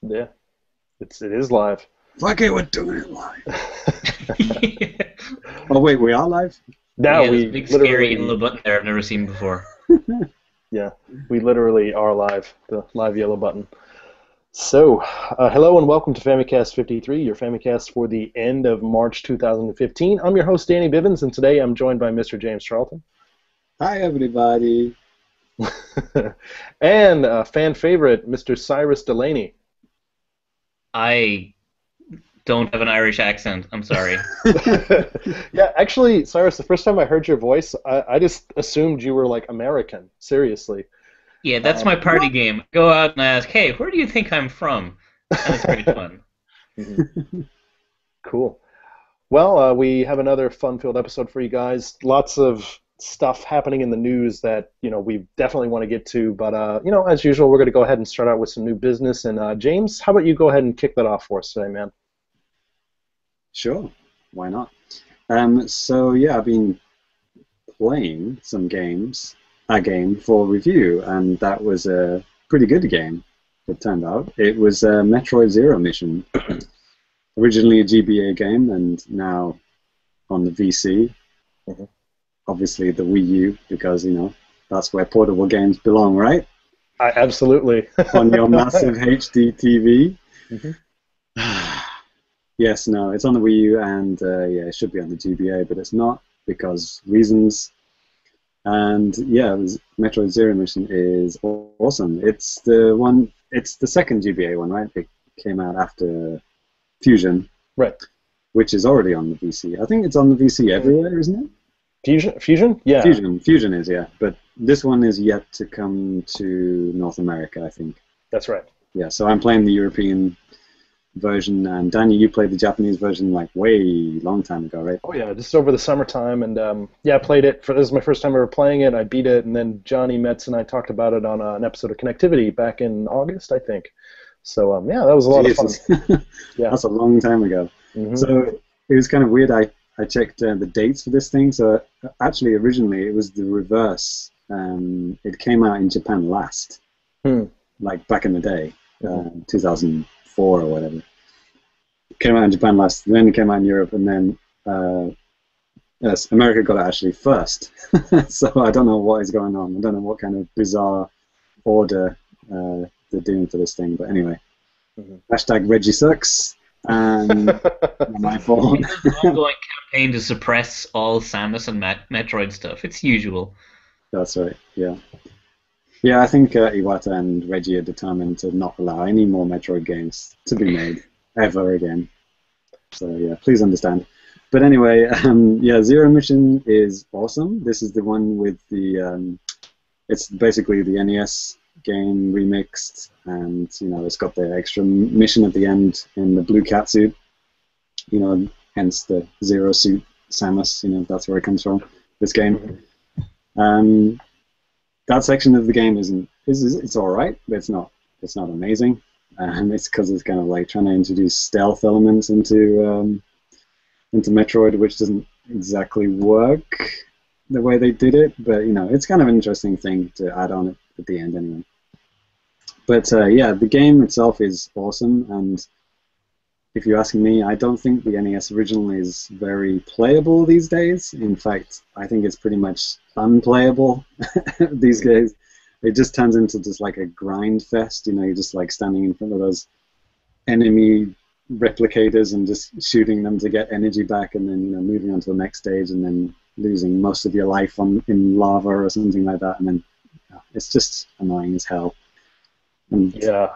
Yeah, it is live. Fuck it, we're doing it live. Oh wait, we are live? Now Yeah, this we big scary literally, yellow button there I've never seen before. yeah, we literally are live. The live yellow button. So, hello and welcome to Famicast 53, your Famicast for the end of March 2015. I'm your host, Danny Bivens, and today I'm joined by Mr. James Charlton. Hi everybody. And fan favorite, Mr. Cyrus Delaney. I don't have an Irish accent. I'm sorry. Yeah, actually, Cyrus, the first time I heard your voice, I just assumed you were like American. Seriously. Yeah, that's my party game. Go out and ask, hey, where do you think I'm from? And it's great fun. Cool. Well, we have another fun-filled episode for you guys. Lots of stuff happening in the news that we definitely want to get to. But as usual, we're going to go ahead and start out with some new business. And James, how about you go ahead and kick that off for us today, man? Sure, why not? So yeah, I've been playing some games, a game for review, and that was a pretty good game, it turned out. It was Metroid Zero Mission, originally a GBA game, and now on the VC. Obviously the Wii U, because, that's where portable games belong, right? Absolutely. On your massive HD TV. Yes, no, it's on the Wii U, and yeah, it should be on the GBA, but it's not because reasons. And yeah, Metroid Zero Mission is awesome. It's the second GBA one, right? It came out after Fusion, Right. which is already on the VC. I think it's on the VC everywhere, isn't it? Fusion? Yeah. Fusion is, yeah. But this one is yet to come to North America, I think. That's right. Yeah, so I'm playing the European version, and Danny, you played the Japanese version like way long time ago, right? Oh yeah, just over the summertime, and yeah, I played it. This is my first time ever playing it. I beat it, and then Johnny Metz and I talked about it on an episode of Connectivity back in August, I think. So yeah, that was a lot of fun. Yeah, that's a long time ago. So it was kind of weird. I checked the dates for this thing. So actually, originally it was the reverse. It came out in Japan last, like back in the day, 2004 or whatever. It came out in Japan last, then it came out in Europe, and then yes, America got it actually first. So I don't know what is going on. I don't know what kind of bizarre order they're doing for this thing. But anyway, hashtag Reggie sucks. And my fault. It's an ongoing campaign to suppress all Samus and Metroid stuff. It's usual. That's right, yeah. Yeah, I think Iwata and Reggie are determined to not allow any more Metroid games to be made ever again. So yeah, please understand. But anyway, yeah, Zero Mission is awesome. This is the one with the, it's basically the NES game remixed, and it's got the extra mission at the end in the blue cat suit, hence the Zero suit Samus, that's where it comes from, this game. That section of the game it's alright, but it's not amazing, and it's because it's kind of like trying to introduce stealth elements into Metroid, which doesn't exactly work the way they did it, but it's kind of an interesting thing to add on at the end anyway. But yeah, the game itself is awesome, and if you ask me, I don't think the NES original is very playable these days. In fact, I think it's pretty much unplayable these days. It just turns into just like a grind fest, you're just like standing in front of those enemy replicators and just shooting them to get energy back, and then moving on to the next stage, and then losing most of your life in lava or something like that, and then it's just annoying as hell. Yeah,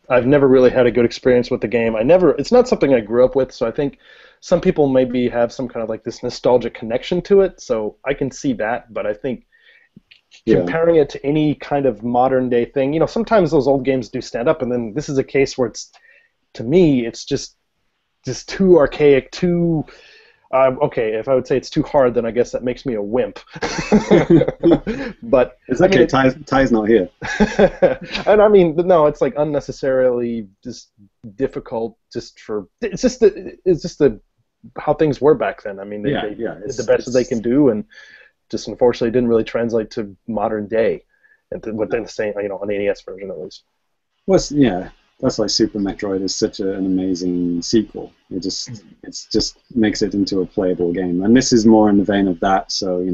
I've never really had a good experience with the game. It's not something I grew up with, so I think some people maybe have some kind of like this nostalgic connection to it, so I can see that, but I think comparing it to any kind of modern day thing, sometimes those old games do stand up, and then this is a case where to me, it's just too archaic, too... okay, if I would say it's too hard, then I guess that makes me a wimp. But it's okay. Ty's not here. And I mean, no, it's like unnecessarily just difficult. It's just how things were back then. I mean, they did the best that they can do, and just unfortunately didn't really translate to modern day. And what they're saying, on the NES version at least. Well, yeah, that's why Super Metroid is such an amazing sequel. It's just makes it into a playable game, and this is more in the vein of that. So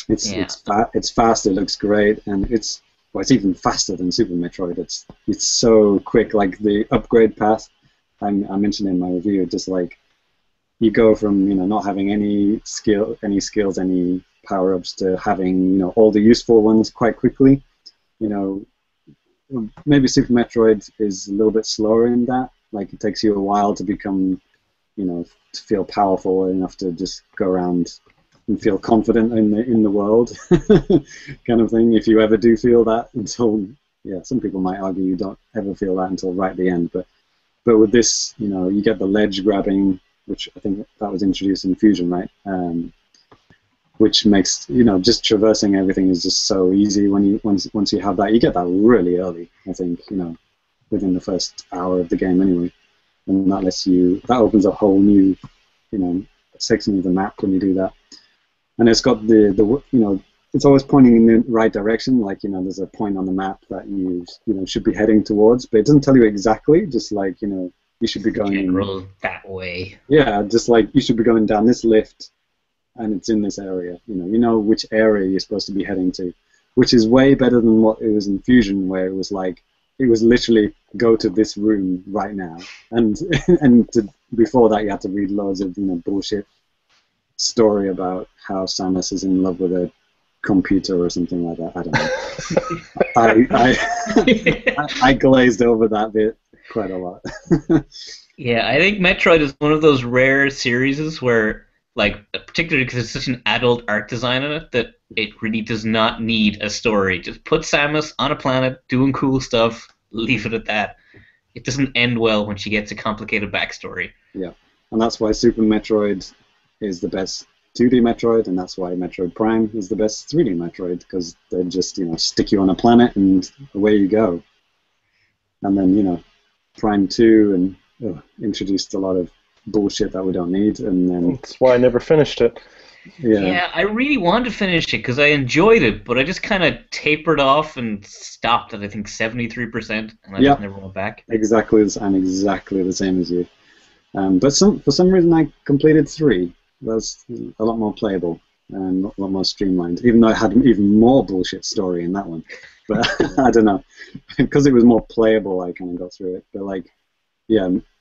it's fast. It looks great, and it's even faster than Super Metroid. It's so quick. Like the upgrade path I mentioned in my review, just like you go from not having any skills, any power ups to having all the useful ones quite quickly. Maybe Super Metroid is a little bit slower in that. Like it takes you a while to become, to feel powerful enough to just go around and feel confident in the world, kind of thing. If you ever do feel that until, some people might argue you don't ever feel that until right at the end. But with this, you get the ledge grabbing, which I think that was introduced in Fusion, right? Which makes just traversing everything is just so easy once you have that. You get that really early, I think, within the first hour of the game anyway, and that opens a whole new section of the map when you do that. And it's got the it's always pointing in the right direction. Like there's a point on the map that you should be heading towards, but it doesn't tell you exactly. Just like you should be going general that way. Yeah, just like you should be going down this lift. And it's in this area. You know which area you're supposed to be heading to, which is way better than what it was in Fusion, where it was literally go to this room right now, and before that you had to read loads of bullshit story about how Samus is in love with a computer or something like that. I don't know. I glazed over that bit quite a lot. Yeah, I think Metroid is one of those rare series where, particularly because it's such an adult art design in it, that it really does not need a story. Just put Samus on a planet doing cool stuff, leave it at that. It doesn't end well when she gets a complicated backstory. Yeah, and that's why Super Metroid is the best 2D Metroid, and that's why Metroid Prime is the best 3D Metroid, because they just stick you on a planet and away you go. And then Prime 2 and introduced a lot of bullshit that we don't need, and then that's why I never finished it. Yeah, I really wanted to finish it because I enjoyed it, but I just kind of tapered off and stopped at I think 73%, and I just never went back. Exactly the same as you. But for some reason I completed 3. That was a lot more playable and a lot more streamlined, even though it had even more bullshit story in that one. But I don't know, because it was more playable, I kind of got through it. But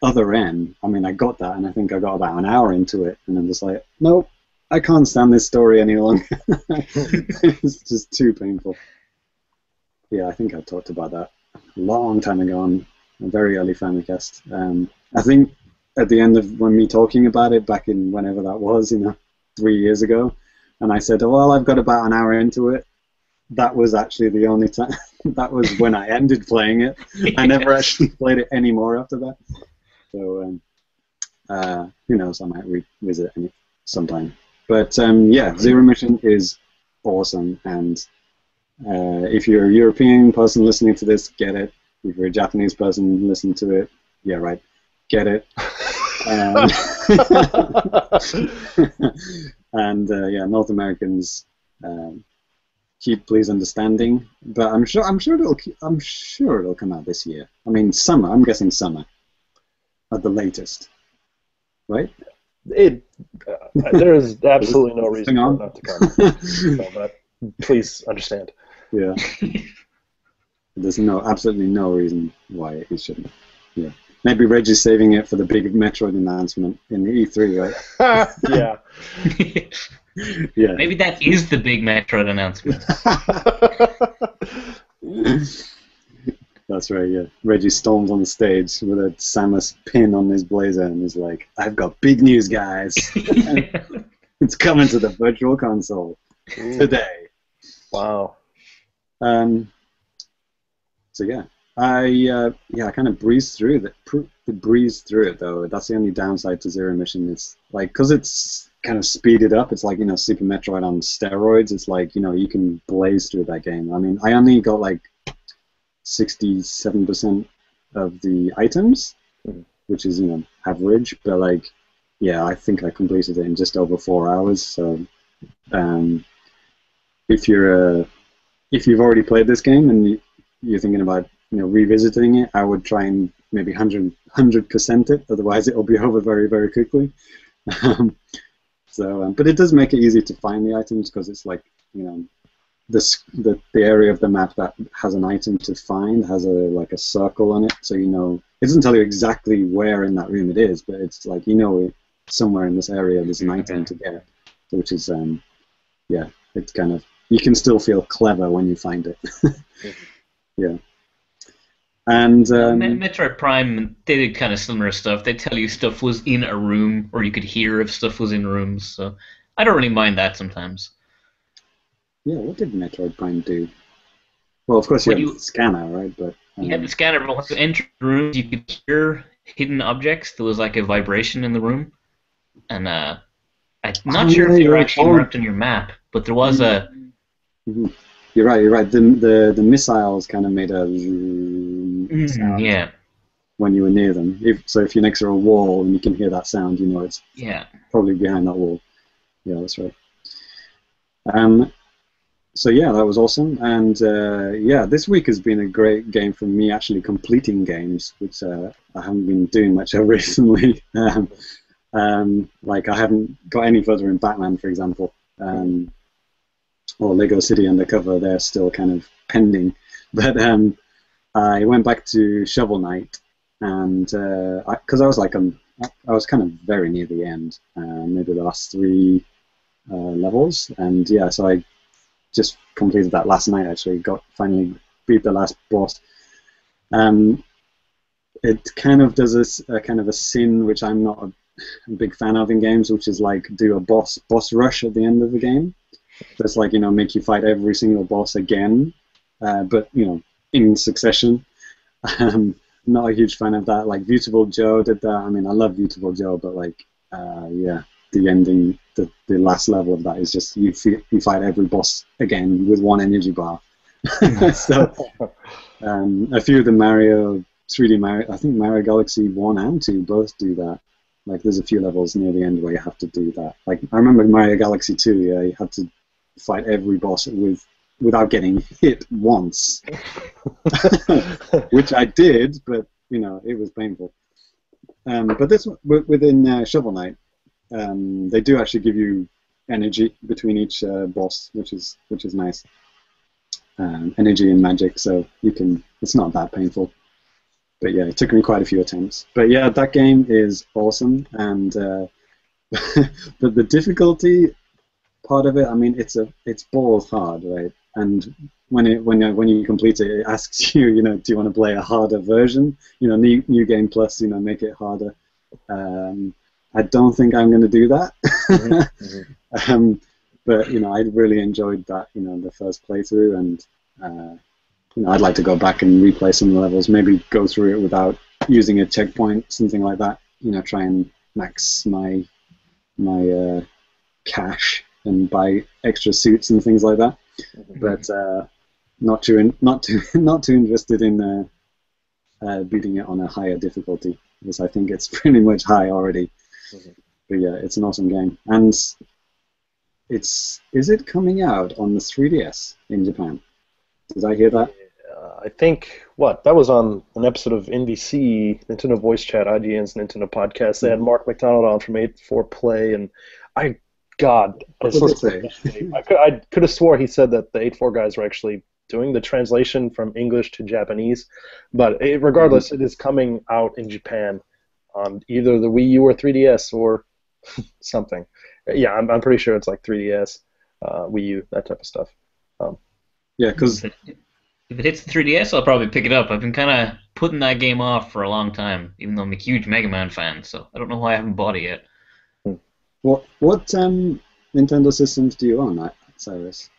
Other N, I got that, and I think I got about an hour into it, and I'm just like, nope, I can't stand this story any longer. It's just too painful. Yeah, I think I talked about that a long time ago on a very early Famicast. I think at the end of me talking about it back in whenever that was, 3 years ago, and I said, oh, well, I've got about an hour into it. That was actually the only time. That was when I ended playing it. I never actually played it anymore after that. So, who knows? I might revisit it sometime. But Zero Mission is awesome. And if you're a European person listening to this, get it. If you're a Japanese person listening to it, yeah, right, get it. And North Americans. Please understanding, but I'm sure it'll come out this year. Summer. I'm guessing summer, at the latest, right? There is absolutely no reason for it not to come. So, but please understand. Yeah, there's absolutely no reason why it shouldn't. Yeah, maybe Reggie's saving it for the big Metroid announcement in the E3, right? Yeah. Yeah. Maybe that is the big Metroid announcement. That's right, yeah. Reggie storms on the stage with a Samus pin on his blazer and is like, I've got big news, guys. It's coming to the Virtual Console today. Wow. So yeah, I kind of breezed through it though. That's the only downside to Zero Mission. It's because it's kind of speeded up. It's like Super Metroid on steroids. It's like you can blaze through that game. I only got 67% of the items, which is average. But I think I completed it in just over 4 hours. So if you've already played this game and you're thinking about revisiting it, I would try and maybe 100% it. Otherwise, it'll be over very, very quickly. But it does make it easy to find the items because it's like, the area of the map that has an item to find has a circle on it, so it doesn't tell you exactly where in that room it is, but it's like somewhere in this area there's an item to get, which is it's kind of, you can still feel clever when you find it. Yeah. And Metroid Prime, they did kind of similar stuff. They tell you stuff was in a room, or you could hear if stuff was in rooms. So I don't really mind that sometimes. Yeah, what did Metroid Prime do? Well, of course you had the scanner, right? But you had the scanner, but once you entered rooms, you could hear hidden objects. There was like a vibration in the room, and I'm not sure if they were actually marked on your map, but there was a. Mm-hmm. You're right. The missiles kind of made a sound when you were near them. If you're next to a wall and you can hear that sound, it's probably behind that wall. Yeah, that's right. So yeah, that was awesome, and this week has been a great game for me actually completing games, which I haven't been doing much of recently. Like I haven't got any further in Batman, for example. Or Lego City Undercover, they're still kind of pending. But I went back to Shovel Knight, and because I was kind of very near the end, maybe the last 3 levels, and so I just completed that last night. Actually, finally beat the last boss. It kind of does a kind of a sin which I'm not a big fan of in games, which is like do a boss rush at the end of the game. That's like, make you fight every single boss again, but, in succession. Not a huge fan of that. Like, Beautiful Joe did that. I mean, I love Beautiful Joe, but, like, the ending, the last level of that is just you fight every boss again with 1 energy bar. So, a few of the 3D Mario, I think Mario Galaxy 1 and 2 both do that. Like, there's a few levels near the end where you have to do that. Like, I remember Mario Galaxy 2, you had to fight every boss without getting hit once. Which I did, but, it was painful. But this within Shovel Knight, they do actually give you energy between each boss, which is nice. Energy and magic, so it's not that painful. But yeah, it took me quite a few attempts. But yeah, that game is awesome, and but the difficulty part of it, I mean, it's balls hard, right? And when you complete it, it asks you, do you want to play a harder version? New Game Plus, make it harder. I don't think I'm going to do that. Mm-hmm. But I really enjoyed that, the first playthrough, and I'd like to go back and replay some of the levels, maybe go through it without using a checkpoint, something like that. Try and max my cash and buy extra suits and things like that. Mm-hmm. But not too interested in beating it on a higher difficulty, because I think it's pretty much high already. Mm-hmm. But yeah, it's an awesome game, and is it coming out on the 3DS in Japan? Did I hear that? I think, that was on an episode of NVC, Nintendo Voice Chat, IGN's Nintendo Podcast. They had Mark McDonald on from 8-4 Play, and I could have swore he said that the 8-4 guys were actually doing the translation from English to Japanese, but regardless, it is coming out in Japan on either the Wii U or 3DS or something. Yeah, I'm pretty sure it's like 3DS, Wii U, that type of stuff. Yeah, because if it hits the 3DS, I'll probably pick it up. I've been kind of putting that game off for a long time, even though I'm a huge Mega Man fan, so I don't know why I haven't bought it yet. What Nintendo systems do you own, Cyrus?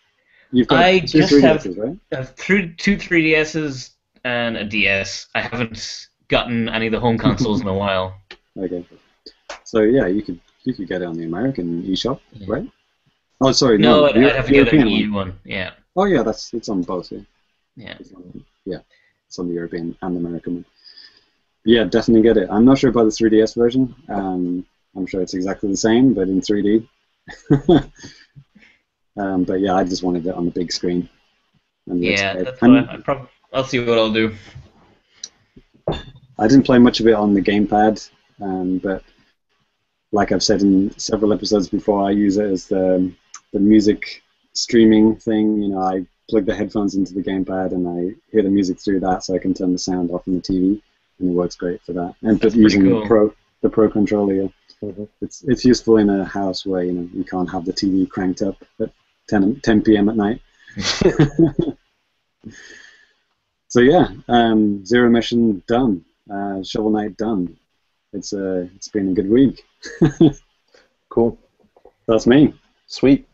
You've got I two just 3DSs, right? I have 2 3DSs and a DS. I haven't gotten any of the home consoles in a while. Okay. So yeah, you could get it on the American eShop, right? Oh, sorry. No, I'd have to get an EU one. Yeah. Oh yeah, it's on both. Yeah. It's on the European and the American one. Yeah, definitely get it. I'm not sure about the 3DS version. I'm sure it's exactly the same, but in 3D. But yeah, I just wanted it on the big screen. And that's what I'll see what I'll do. I didn't play much of it on the gamepad, but like I've said in several episodes before, I use it as the music streaming thing. You know, I plug the headphones into the gamepad and I hear the music through that, so I can turn the sound off on the TV, and it works great for that. And but using cool. the Pro controller, yeah, Mm-hmm. it's useful in a house where you can't have the TV cranked up at 10 p.m. at night. So yeah, Zero Mission done. Shovel Knight done. It's been a good week. Cool. That's me. Sweet.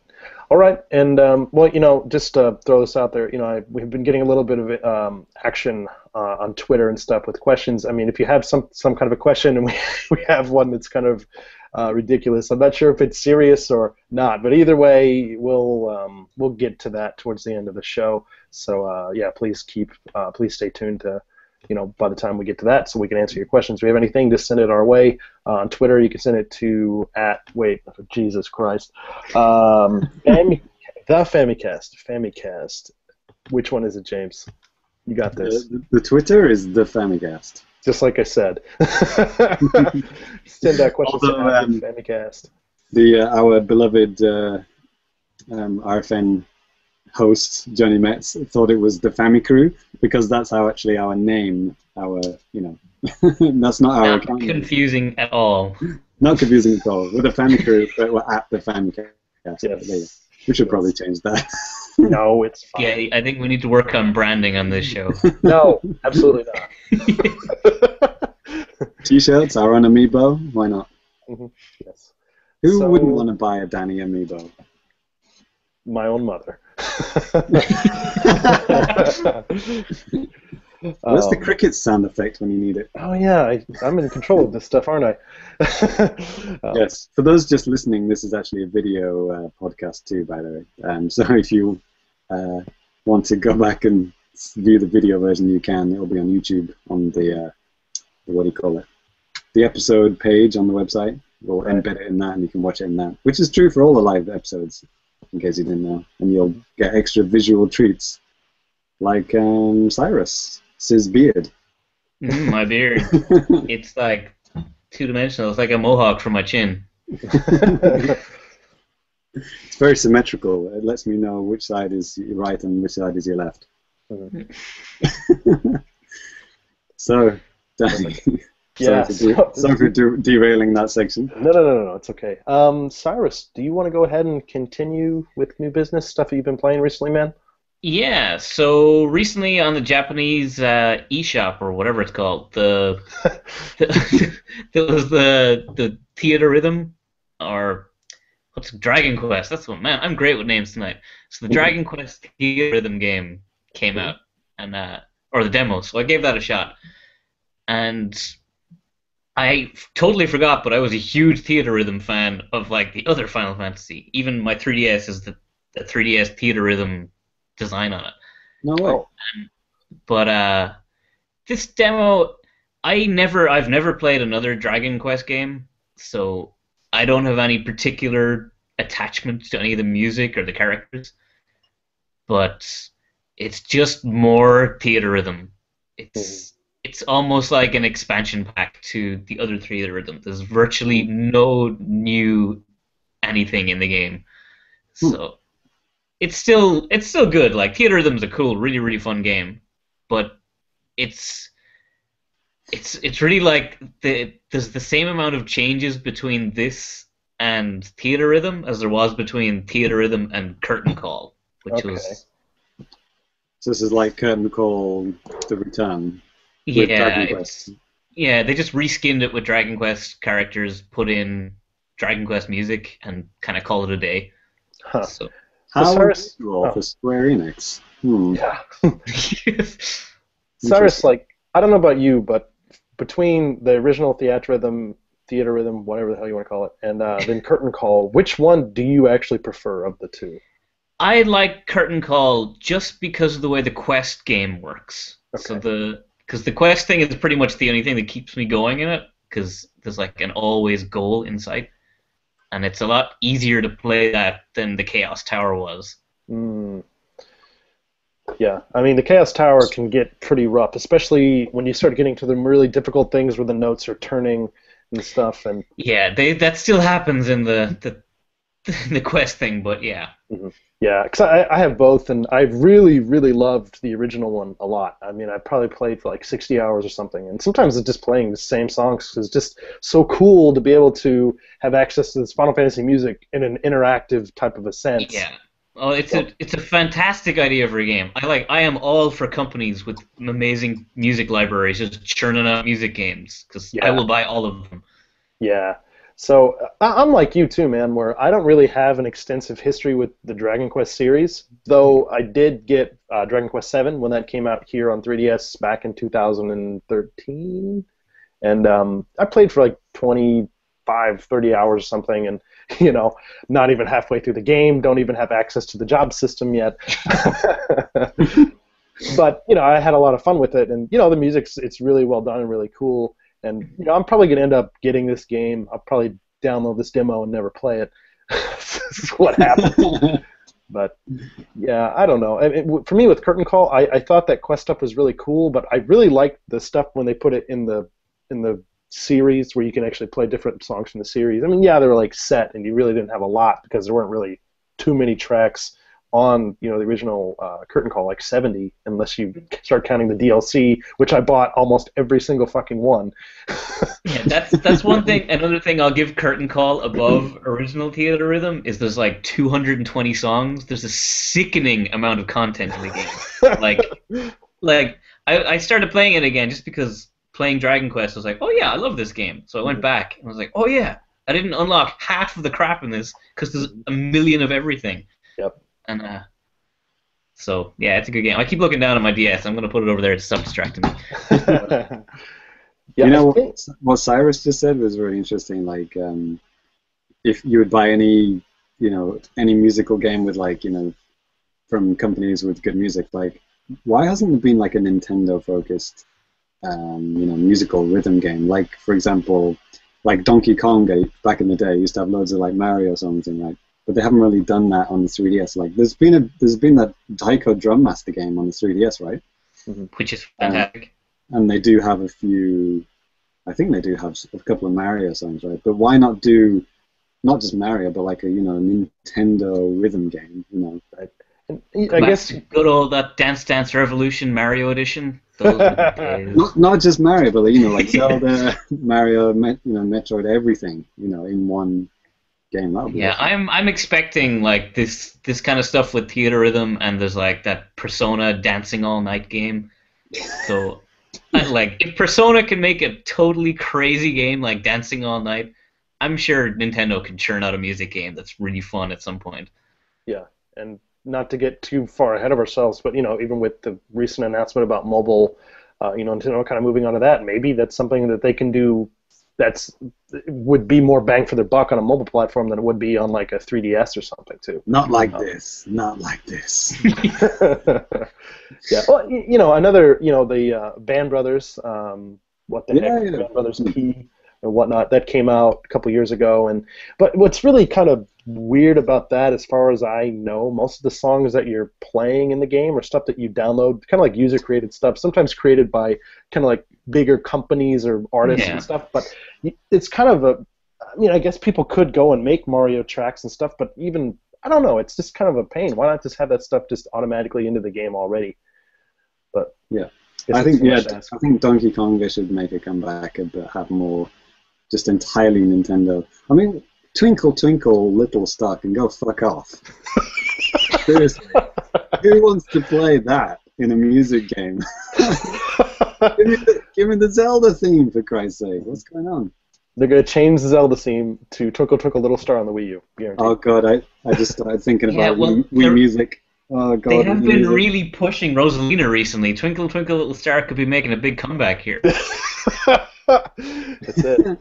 All right, and well, just to throw this out there, we've been getting a little bit of action on Twitter and stuff with questions. I mean, if you have some kind of a question, and we have one that's kind of ridiculous, I'm not sure if it's serious or not, but either way, we'll get to that towards the end of the show. So yeah, please stay tuned to. By the time we get to that, so we can answer your questions. If you have anything, just send it our way. On Twitter, you can send it to Jesus Christ. The Famicast. Which one is it, James? You got this. The Twitter is the Famicast. Just like I said. Send that question to the Famicast. Our beloved RFN host Johnny Metz thought it was the Famicrew because that's how actually our name, that's not our account. Not confusing at all. Not confusing at all. We're the Famicrew, but we're at the Famicast. Yes. We should probably change that. No, it's fine. Yeah, I think we need to work on branding on this show. No, absolutely not. T-shirts are on Amiibo. Why not? Mm-hmm. Yes. Who wouldn't want to buy a DeNA Amiibo? My own mother. Where's the cricket sound effect when you need it? Oh yeah, I'm in control of this stuff, aren't I? Yes. For those just listening, this is actually a video podcast too, by the way. So if you want to go back and view the video version, you can. It'll be on YouTube on the what do you call it? The episode page on the website. We'll embed it in that, and you can watch it in that, which is true for all the live episodes, in case you didn't know. And you'll get extra visual treats, like Cyrus's beard. My beard. It's like two-dimensional. It's like a mohawk from my chin. It's very symmetrical. It lets me know which side is your right and which side is your left. So, Danny, sorry for derailing that section. No, it's okay. Cyrus, do you want to go ahead and continue with new business stuff that you've been playing recently, man? Yeah, so recently on the Japanese eShop, or whatever it's called, there was the Theatrhythm, or what's Dragon Quest? That's what, man, I'm great with names tonight. So the Dragon Quest Theatrhythm game came out, and or the demo, so I gave that a shot. And I totally forgot, but I was a huge Theatrhythm fan of like the other Final Fantasy. Even my 3DS is the 3DS Theatrhythm design on it. No way. But this demo, I've never played another Dragon Quest game, so I don't have any particular attachment to any of the music or the characters. But it's just more Theatrhythm. It's almost like an expansion pack to the other Theatrhythm. There's virtually no new anything in the game, so. It's still good. Like Theatrhythm's a cool, really, really fun game, but it's really like there's the same amount of changes between this and Theatrhythm as there was between Theatrhythm and Curtain Call, which was. So this is like Curtain Call: The Return. Yeah, they just reskinned it with Dragon Quest characters, put in Dragon Quest music, and kind of call it a day. Huh. So. How unusual for Square Enix. Yeah. Cyrus, like, I don't know about you, but between the original Theatrhythm, whatever the hell you want to call it, and then Curtain Call, which one do you actually prefer of the two? I like Curtain Call just because of the way the quest game works. Okay. So because the quest thing is pretty much the only thing that keeps me going in it, because there's like an always goal in sight. And it's a lot easier to play that than the Chaos Tower was. Yeah, I mean the Chaos Tower can get pretty rough, especially when you start getting to the really difficult things where the notes are turning and stuff. And Yeah, that still happens in the the quest thing, but yeah. mhm. Yeah, because I have both, and I've really, really loved the original one a lot. I mean, I probably played for like 60 hours or something, and sometimes it's just playing the same songs 'cause it's just so cool to be able to have access to this Final Fantasy music in an interactive type of a sense. Yeah. Oh, So, it's a fantastic idea for a game. I am all for companies with amazing music libraries just churning out music games because I yeah. will buy all of them. Yeah. So I'm like you too, man, where I don't really have an extensive history with the Dragon Quest series, though I did get Dragon Quest 7 when that came out here on 3DS back in 2013. And I played for like 25, 30 hours or something, and, not even halfway through the game, don't even have access to the job system yet. But I had a lot of fun with it, and the music's it's really well done and really cool. And I'm probably gonna end up getting this game. I'll probably download this demo and never play it. This is what happens. But yeah, I don't know. For me, with Curtain Call, I thought that quest stuff was really cool, but I really liked the stuff when they put it in the series where you can actually play different songs from the series. I mean, yeah, they were like set, and you really didn't have a lot because there weren't really too many tracks on the original Curtain Call, like 70, unless you start counting the DLC, which I bought almost every single fucking one. Yeah, that's one thing. Another thing I'll give Curtain Call above original Theatrhythm is there's like 220 songs. There's a sickening amount of content in the game. Like I started playing it again just because playing Dragon Quest I was like, oh yeah, I love this game. So I went back and I was like, oh yeah, I didn't unlock half of the crap in this because there's a million of everything. Yep. And so yeah, it's a good game. I keep looking down at my DS. I'm gonna put it over there to stop distracting me. Yeah, what Cyrus just said was really interesting. Like, if you would buy any musical game with from companies with good music, like, why hasn't there been like a Nintendo focused musical rhythm game? Like, for example, like Donkey Kong back in the day used to have loads of like Mario songs in, right? But they haven't really done that on the 3DS. Like, there's been that Taiko Drum Master game on the 3DS, right? Which is fantastic. And they do have a few. I think they do have a couple of Mario songs, right? But why not do not just Mario, but like a Nintendo rhythm game, Right. I guess good old that Dance Dance Revolution Mario Edition. Those were the days. not just Mario, but like Zelda, Mario, Metroid, everything, in one game. Yeah, I'm expecting like this kind of stuff with Theatrhythm, and there's like that Persona Dancing All Night game. So, like, if Persona can make a totally crazy game like Dancing All Night, I'm sure Nintendo can churn out a music game that's really fun at some point. Yeah, and not to get too far ahead of ourselves, but even with the recent announcement about mobile, Nintendo kind of moving on to that, maybe that's something that they can do would be more bang for their buck on a mobile platform than it would be on like a 3DS or something too. Not like this. Yeah. Well, another, the Band Brothers, what the heck, Band Brothers P and whatnot, that came out a couple years ago. But what's really kind of weird about that, as far as I know, most of the songs that you're playing in the game are stuff that you download, kind of like user-created stuff, sometimes created by kind of like bigger companies or artists and stuff. But it's kind of I guess people could go and make Mario tracks and stuff, but even, I don't know, it's just kind of a pain. Why not just have that stuff just automatically into the game already? But yeah, I think Donkey Kong, they should make a comeback and have more just entirely Nintendo. I mean, Twinkle Twinkle Little Star can go fuck off. Seriously, who wants to play that in a music game? Give me the Zelda theme, for Christ's sake. What's going on? They're going to change the Zelda theme to Twinkle Twinkle Little Star on the Wii U. Guaranteed. Oh god, I just started thinking about Wii music. Oh god, they have been really pushing Rosalina recently. Twinkle Twinkle Little Star could be making a big comeback here. That's it.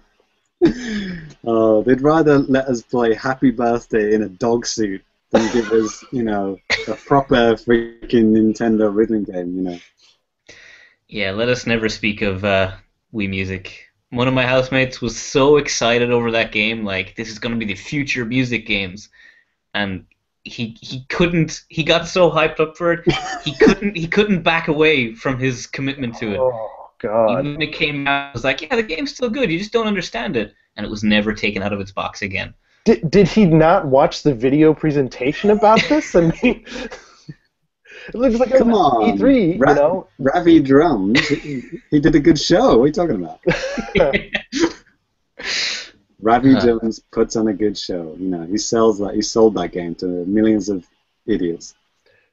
Oh, they'd rather let us play Happy Birthday in a dog suit than give us, a proper freaking Nintendo rhythm game, Yeah, let us never speak of Wii Music. One of my housemates was so excited over that game, like, this is going to be the future music games. And he got so hyped up for it, he couldn't back away from his commitment to it. Oh God! Even when it came out, I was like, yeah, the game's still good. You just don't understand it, and it was never taken out of its box again. Did he not watch the video presentation about this? I mean, it looks like Come on, E3, you know. Ravi Drums, he did a good show. What are you talking about? Ravi Jones puts on a good show. You know, he sold that game to millions of idiots.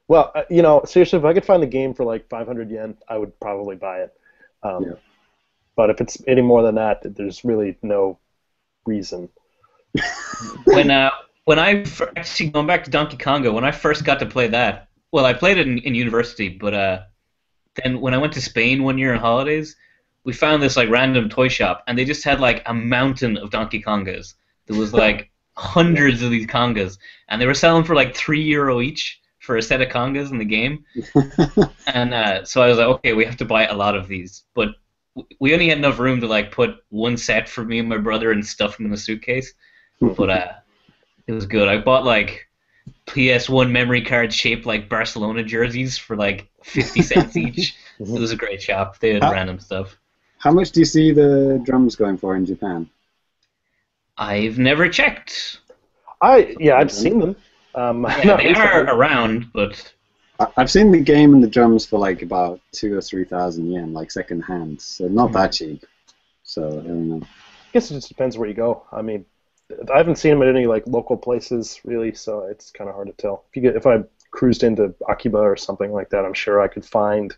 Well, you know, seriously, if I could find the game for like 500 yen, I would probably buy it. Yeah. But if it's any more than that, there's really no reason. When actually going back to Donkey Konga, when I first got to play that, well, I played it in university, but then when I went to Spain one year on holidays, we found this like random toy shop, and they just had like a mountain of Donkey Kongas. There was like hundreds of these Kongas, and they were selling for like €3 each for a set of Kongas in the game. And so I was like, okay, we have to buy a lot of these, but we only had enough room to like put one set for me and my brother and stuff them in a suitcase. But it was good. I bought like PS1 memory cards shaped like Barcelona jerseys for like 50 cents each. It was a great shop. They had random stuff. How much do you see the drums going for in Japan? I've never checked. I've seen them. They are around, but I've seen the game and the drums for like about 2,000 or 3,000 yen, like second hand. So not that cheap. So I don't know. I guess it just depends where you go. I mean, I haven't seen them at any like local places really, so it's kind of hard to tell. If I cruised into Akiba or something like that, I'm sure I could find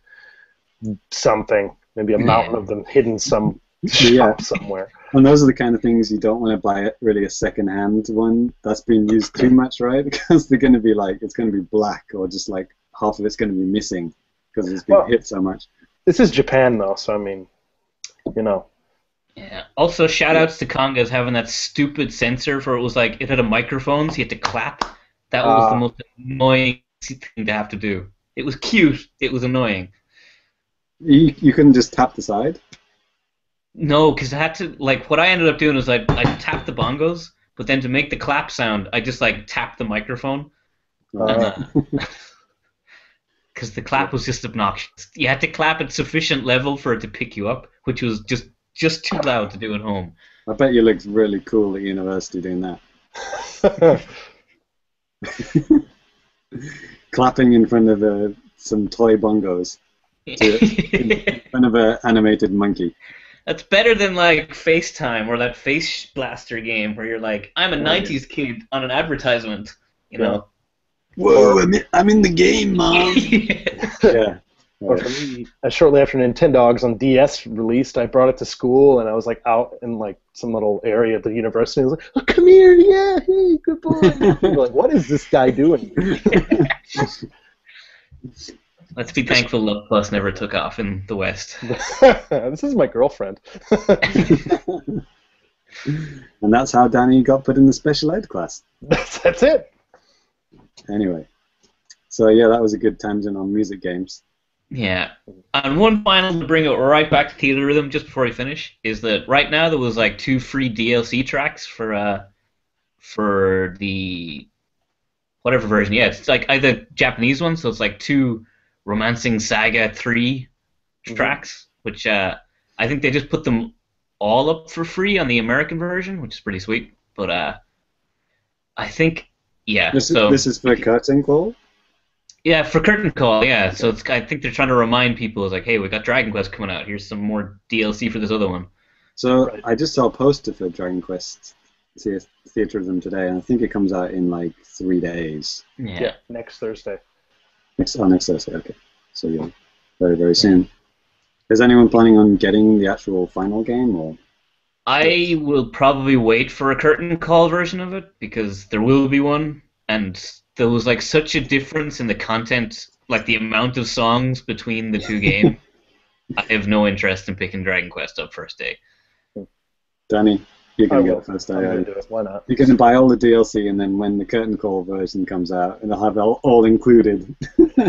something, maybe a mountain of them hidden some shop somewhere. And those are the kind of things you don't want to buy really a second-hand one that's been used too much, right? Because they're going to be like, it's going to be black, or just like half of it's going to be missing because it's been hit so much. This is Japan though, so I mean, you know. Yeah. Also, shout-outs to Kongas having that stupid sensor for it was like it had a microphone, so you had to clap. That was the most annoying thing to have to do. It was cute. It was annoying. You couldn't just tap the side? No, because I had to, like, what I ended up doing was I tapped the bongos, but then to make the clap sound, I just, like, tapped the microphone. Because the clap was just obnoxious. You had to clap at sufficient level for it to pick you up, which was just too loud to do at home. I bet you looked really cool at university doing that. Clapping in front of some toy bongos in front of an animated monkey. That's better than like FaceTime or that Face Blaster game where you're like, I'm a 90s kid on an advertisement, you know. Whoa, I'm in the game, Mom. Yeah. Or for me, shortly after Nintendogs on DS released, I brought it to school, and I was like out in like some little area at the university. I was like, "Oh, come here, yeah, hey, good boy." People were like, what is this guy doing? Let's be thankful Love Plus never took off in the West. This is my girlfriend. And that's how Danny got put in the special ed class. That's it. Anyway, so yeah, that was a good tangent on music games. Yeah, and one final to bring it right back to Theatrhythm just before we finish is that right now there was like 2 free DLC tracks for the whatever version. Yeah, it's like either Japanese one, so it's like 2 Romancing Saga 3 tracks, which I think they just put them all up for free on the American version, which is pretty sweet. But I think this is for Curtain Call. Yeah, for Curtain Call, yeah. So it's, I think they're trying to remind people, it's like, hey, we got Dragon Quest coming out. Here's some more DLC for this other one. So I just saw a poster for Dragon Quest Theatrhythm today, and I think it comes out in like 3 days. Yeah, next Thursday. Next Thursday, okay. So yeah, very, very soon. Is anyone planning on getting the actual final game, or? I will probably wait for a Curtain Call version of it, because there will be one, and there was like such a difference in the content, like the amount of songs between the 2 games. I have no interest in picking Dragon Quest up first day. Danny, you're going to get it first day. Why not? You're going to buy all the DLC, and then when the Curtain Call version comes out, and they'll have it all included.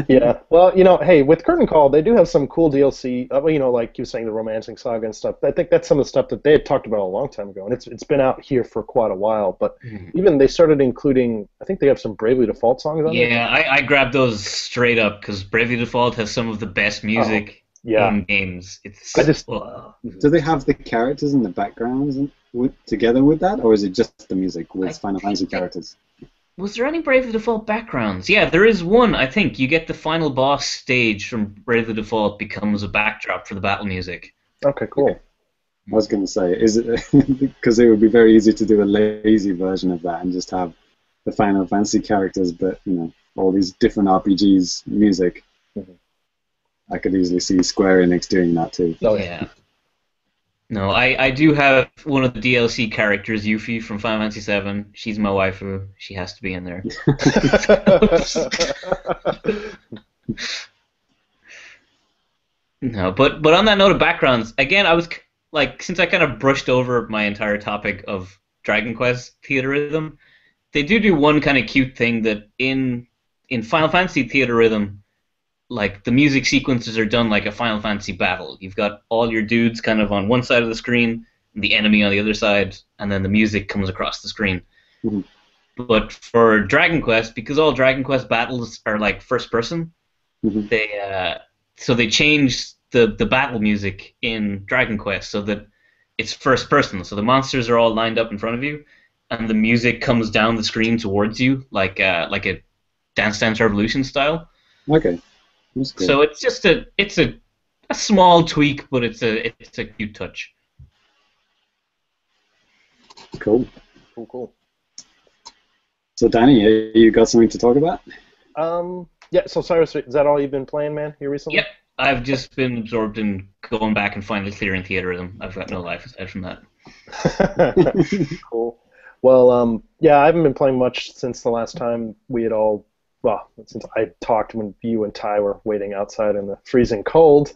Yeah. Well, hey, with Curtain Call, they do have some cool DLC. Like you were saying, the Romancing Saga and stuff. I think that's some of the stuff that they had talked about a long time ago, and it's been out here for quite a while. But even they started including, I think they have some Bravely Default songs on there. Yeah, I grabbed those straight up because Bravely Default has some of the best music in games. It's Do they have the characters and the backgrounds together with that, or is it just the music with Final Fantasy characters? Was there any Bravely Default backgrounds? Yeah, there is one. I think you get the final boss stage from Bravely Default becomes a backdrop for the battle music. Okay, cool. Okay. I was going to say, is it because it would be very easy to do a lazy version of that and just have the Final Fantasy characters, but all these different RPGs music. Mm-hmm. I could easily see Square Enix doing that too. Oh yeah. No, I do have one of the DLC characters, Yuffie from Final Fantasy VII. She's my waifu. She has to be in there. No, but on that note of backgrounds, again, I was since I kind of brushed over my entire topic of Dragon Quest Theatrhythm, they do one kind of cute thing that in Final Fantasy Theatrhythm, the music sequences are done like a Final Fantasy battle. You've got all your dudes kind of on one side of the screen, and the enemy on the other side, and then the music comes across the screen. Mm-hmm. But for Dragon Quest, because all Dragon Quest battles are first person, they changed the battle music in Dragon Quest so that it's first person. So the monsters are all lined up in front of you, and the music comes down the screen towards you like a Dance Dance Revolution style. Okay. Cool. So it's just a small tweak, but it's a cute touch. Cool. Cool. So Danny, you got something to talk about? Yeah. So Cyrus, is that all you've been playing, man, here recently? Yep. I've just been absorbed in going back and finally clearing Theatrhythm. I've got no life aside from that. Cool. Well, yeah, I haven't been playing much since the last time we had all. Well, since I talked when you and Ty were waiting outside in the freezing cold.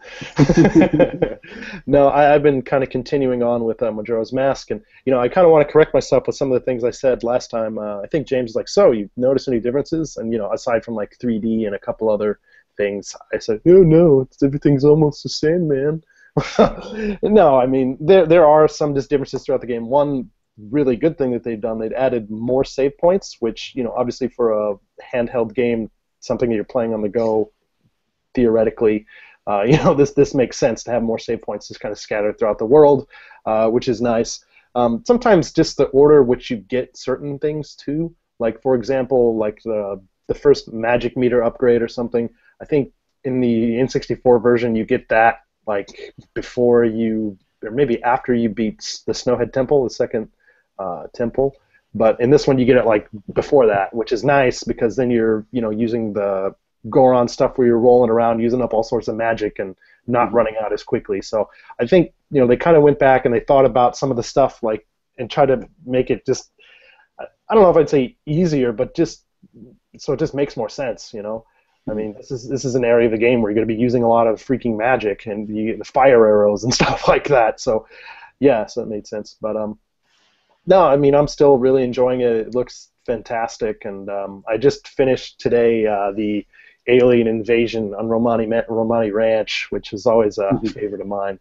No, I've been kind of continuing on with Majora's Mask, and I kind of want to correct myself with some of the things I said last time. I think James was like, "So, you notice any differences?" And aside from 3D and a couple other things, I said, "Oh no, everything's almost the same, man." No, I mean there are some differences throughout the game. One really good thing that they've done, they've added more save points, which obviously for a handheld game, something that you're playing on the go, theoretically, this makes sense to have more save points just kind of scattered throughout the world, which is nice. Sometimes just the order which you get certain things too, for example, the first magic meter upgrade or something. I think in the N64 version you get that before you, or maybe after you beat the Snowhead Temple, the second temple, but in this one you get it before that, which is nice because then you're using the Goron stuff where you're rolling around using up all sorts of magic and not running out as quickly. So I think they kind of went back and they thought about some of the stuff and try to make it just, I don't know if I'd say easier, but just so it just makes more sense. I mean, this is an area of the game where you're going to be using a lot of freaking magic and the fire arrows and stuff like that. So yeah, so it made sense. But no, I mean, I'm still really enjoying it. It looks fantastic, and I just finished today the Alien Invasion on Romani Ranch, which is always a favorite of mine.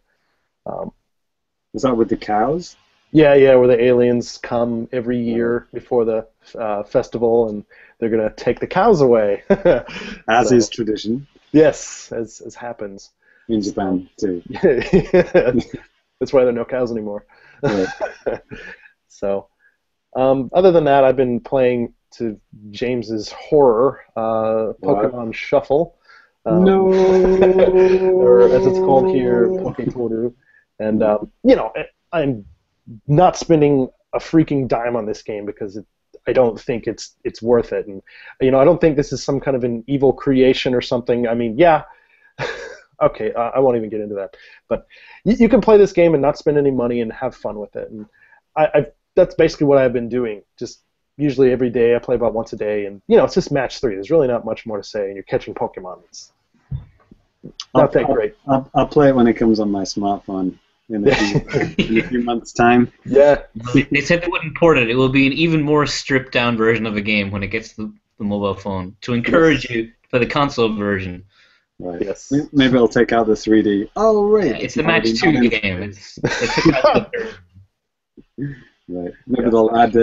Is that with the cows? Yeah, where the aliens come every year before the festival, and they're gonna take the cows away. As is tradition. Yes, as happens. In Japan too. That's why there are no cows anymore. Right. So, other than that, I've been playing, to James's horror, Pokemon Shuffle. No. Or as it's called here, Poketoru. And I'm not spending a freaking dime on this game because I don't think it's worth it. And I don't think this is some kind of an evil creation or something. I mean, yeah. Okay, I won't even get into that. But you can play this game and not spend any money and have fun with it. And that's basically what I've been doing. Just usually every day I play about once a day, and it's just match 3. There's really not much more to say, and you're catching Pokemon. It's not that great. I'll play it when it comes on my smartphone in a few months' time. Yeah. They said they wouldn't port it. It will be an even more stripped down version of the game when it gets the mobile phone to encourage you to for the console version. Right. Yes. Maybe I'll take out the 3D. Oh, right. Yeah, it's the Match 2 game. They took out the Right. Maybe they'll add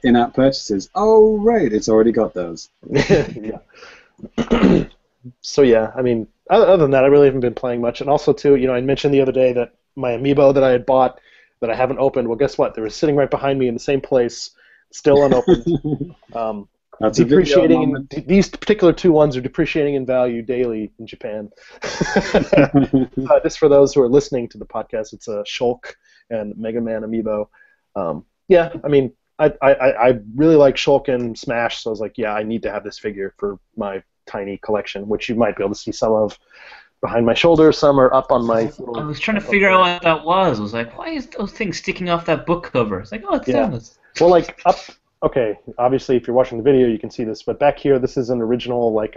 in-app purchases. Oh, right. It's already got those. Yeah. So yeah, I mean, other than that, I really haven't been playing much. And also, too, I mentioned the other day that my Amiibo that I had bought that I haven't opened. Well, guess what? They were sitting right behind me in the same place, still unopened. That's depreciating. These particular two ones are depreciating in value daily in Japan. Just for those who are listening to the podcast, it's a Shulk and Mega Man Amiibo. Yeah, I mean, I really like Shulk and Smash, so I was like, yeah, I need to have this figure for my tiny collection, which you might be able to see some of behind my shoulder. Some are up on my. I was trying to figure out what that was. I was like, why is those things sticking off that book cover? It's like, oh, it's Samus. Well, like up. Okay, obviously, if you're watching the video, you can see this, but back here, this is an original like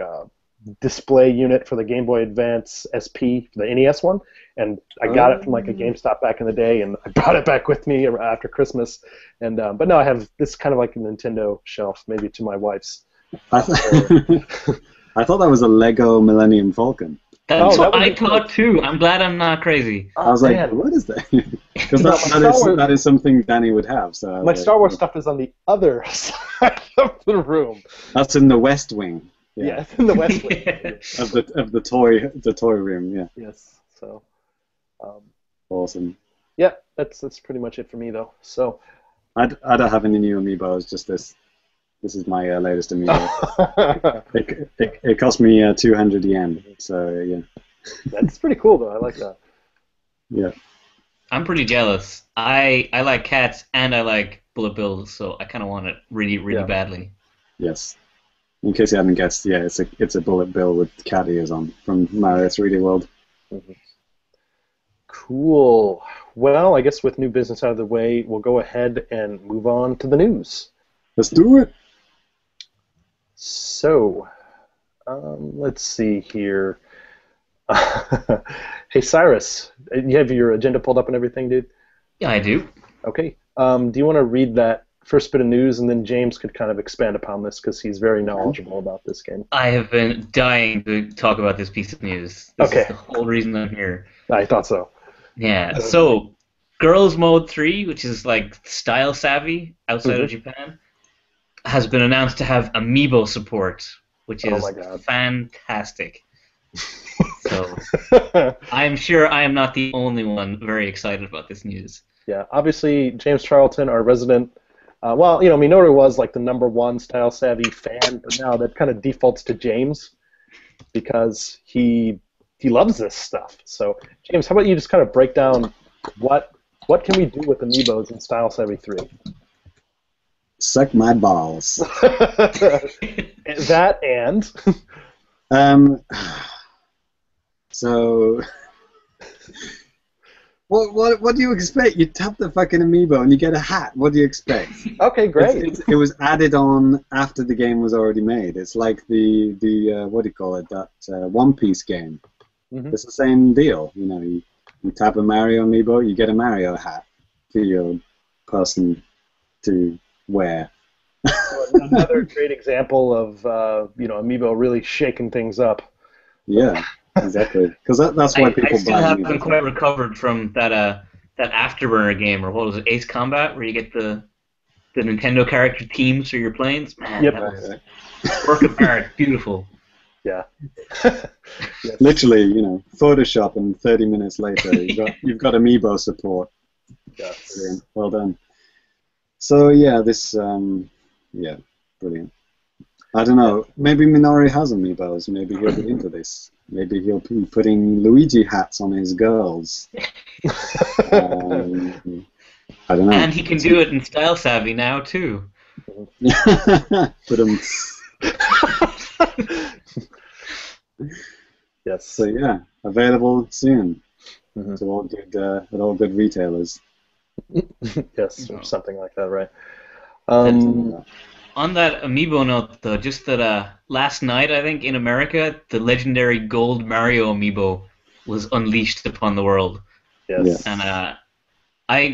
display unit for the Game Boy Advance SP, the NES one, and I got it from like a GameStop back in the day, and I brought it back with me after Christmas, and but now I have this kind of like a Nintendo shelf, maybe to my wife's. I thought that was a Lego Millennium Falcon. That's what I thought too. I'm glad I'm not crazy. I was like, what is that? Because that is something Danny would have. So my Star Wars stuff is on the other side of the room. That's in the West Wing. Yeah, it's in the West Wing of the toy room. Yeah. Yes. So. Awesome. Yeah, that's pretty much it for me though. So. I don't have any new Amiibos. Just this. This is my latest Amiibo. it cost me 200 yen, so yeah. That's pretty cool, though. I like that. Yeah. I'm pretty jealous. I like cats and I like bullet bills, so I kind of want it really, really badly. Yes. In case you haven't guessed, yeah, it's a bullet bill with cat ears on from Mario 3D World. Mm-hmm. Cool. Well, I guess with new business out of the way, we'll go ahead and move on to the news. Let's do it. So, let's see here. Hey, Cyrus, you have your agenda pulled up and everything, dude? Yeah, I do. Okay. Do you want to read that first bit of news, and then James could kind of expand upon this because he's very knowledgeable about this game. I have been dying to talk about this piece of news. This is the whole reason I'm here. I thought so. Yeah, so Girls Mode 3, which is like style savvy outside of Japan, has been announced to have Amiibo support, which is fantastic. So I'm sure I am not the only one very excited about this news. Yeah, obviously James Charlton, our resident, well, you know, Minoru was like the #1 style savvy fan, but now that kind of defaults to James because he loves this stuff. So James, how about you just kind of break down what can we do with Amiibos in Style Savvy 3? Suck my balls. That and so what do you expect? You tap the fucking Amiibo and you get a hat. What do you expect? Okay, great. It was added on after the game was already made. It's like the what do you call it? That One Piece game. Mm-hmm. It's the same deal. You know, you tap a Mario Amiibo, you get a Mario hat for your person to wear. Another great example of Amiibo really shaking things up. Yeah, exactly. Because that's why people buy. I still haven't quite recovered from that Afterburner game, or what was it, Ace Combat, where you get the Nintendo character teams for your planes. Man, that was work of art, beautiful. Yeah. Yes. Literally, you know, Photoshop, and 30 minutes later, you've got Amiibo support. Yes. Brilliant. Well done. So yeah, this brilliant. I don't know. Maybe Minori has Amiibos. Maybe he'll be into this. Maybe he'll be putting Luigi hats on his girls. I don't know. And he can do it in Style Savvy now too. Put him. Yes. So yeah, available soon to all good retailers. Yes, or something like that, right? On that Amiibo note, though, just that last night, I think in America, the legendary Gold Mario Amiibo was unleashed upon the world. Yes. And I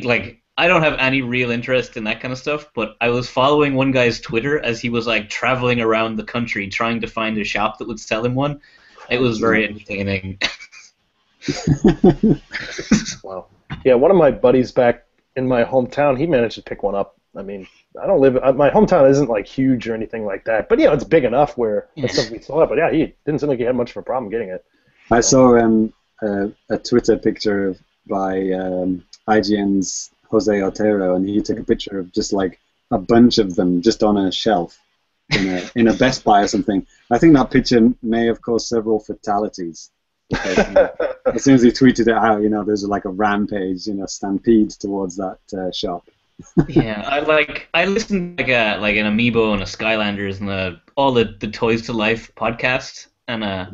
I don't have any real interest in that kind of stuff, but I was following one guy's Twitter as he was like traveling around the country trying to find a shop that would sell him one. It was very entertaining. Wow. Yeah, one of my buddies back in my hometown, he managed to pick one up. I mean, I don't live. My hometown isn't like huge or anything like that, but it's big enough where that's something we saw it. But yeah, he didn't seem like he had much of a problem getting it. I saw a Twitter picture by IGN's Jose Otero, and he took a picture of just like a bunch of them just on a shelf in a Best Buy or something. I think that picture may have caused several fatalities. Because, as soon as he tweeted it out, there's like a rampage, stampede towards that shop. Yeah, I listened to like an Amiibo and a Skylanders and all the Toys to Life podcast, and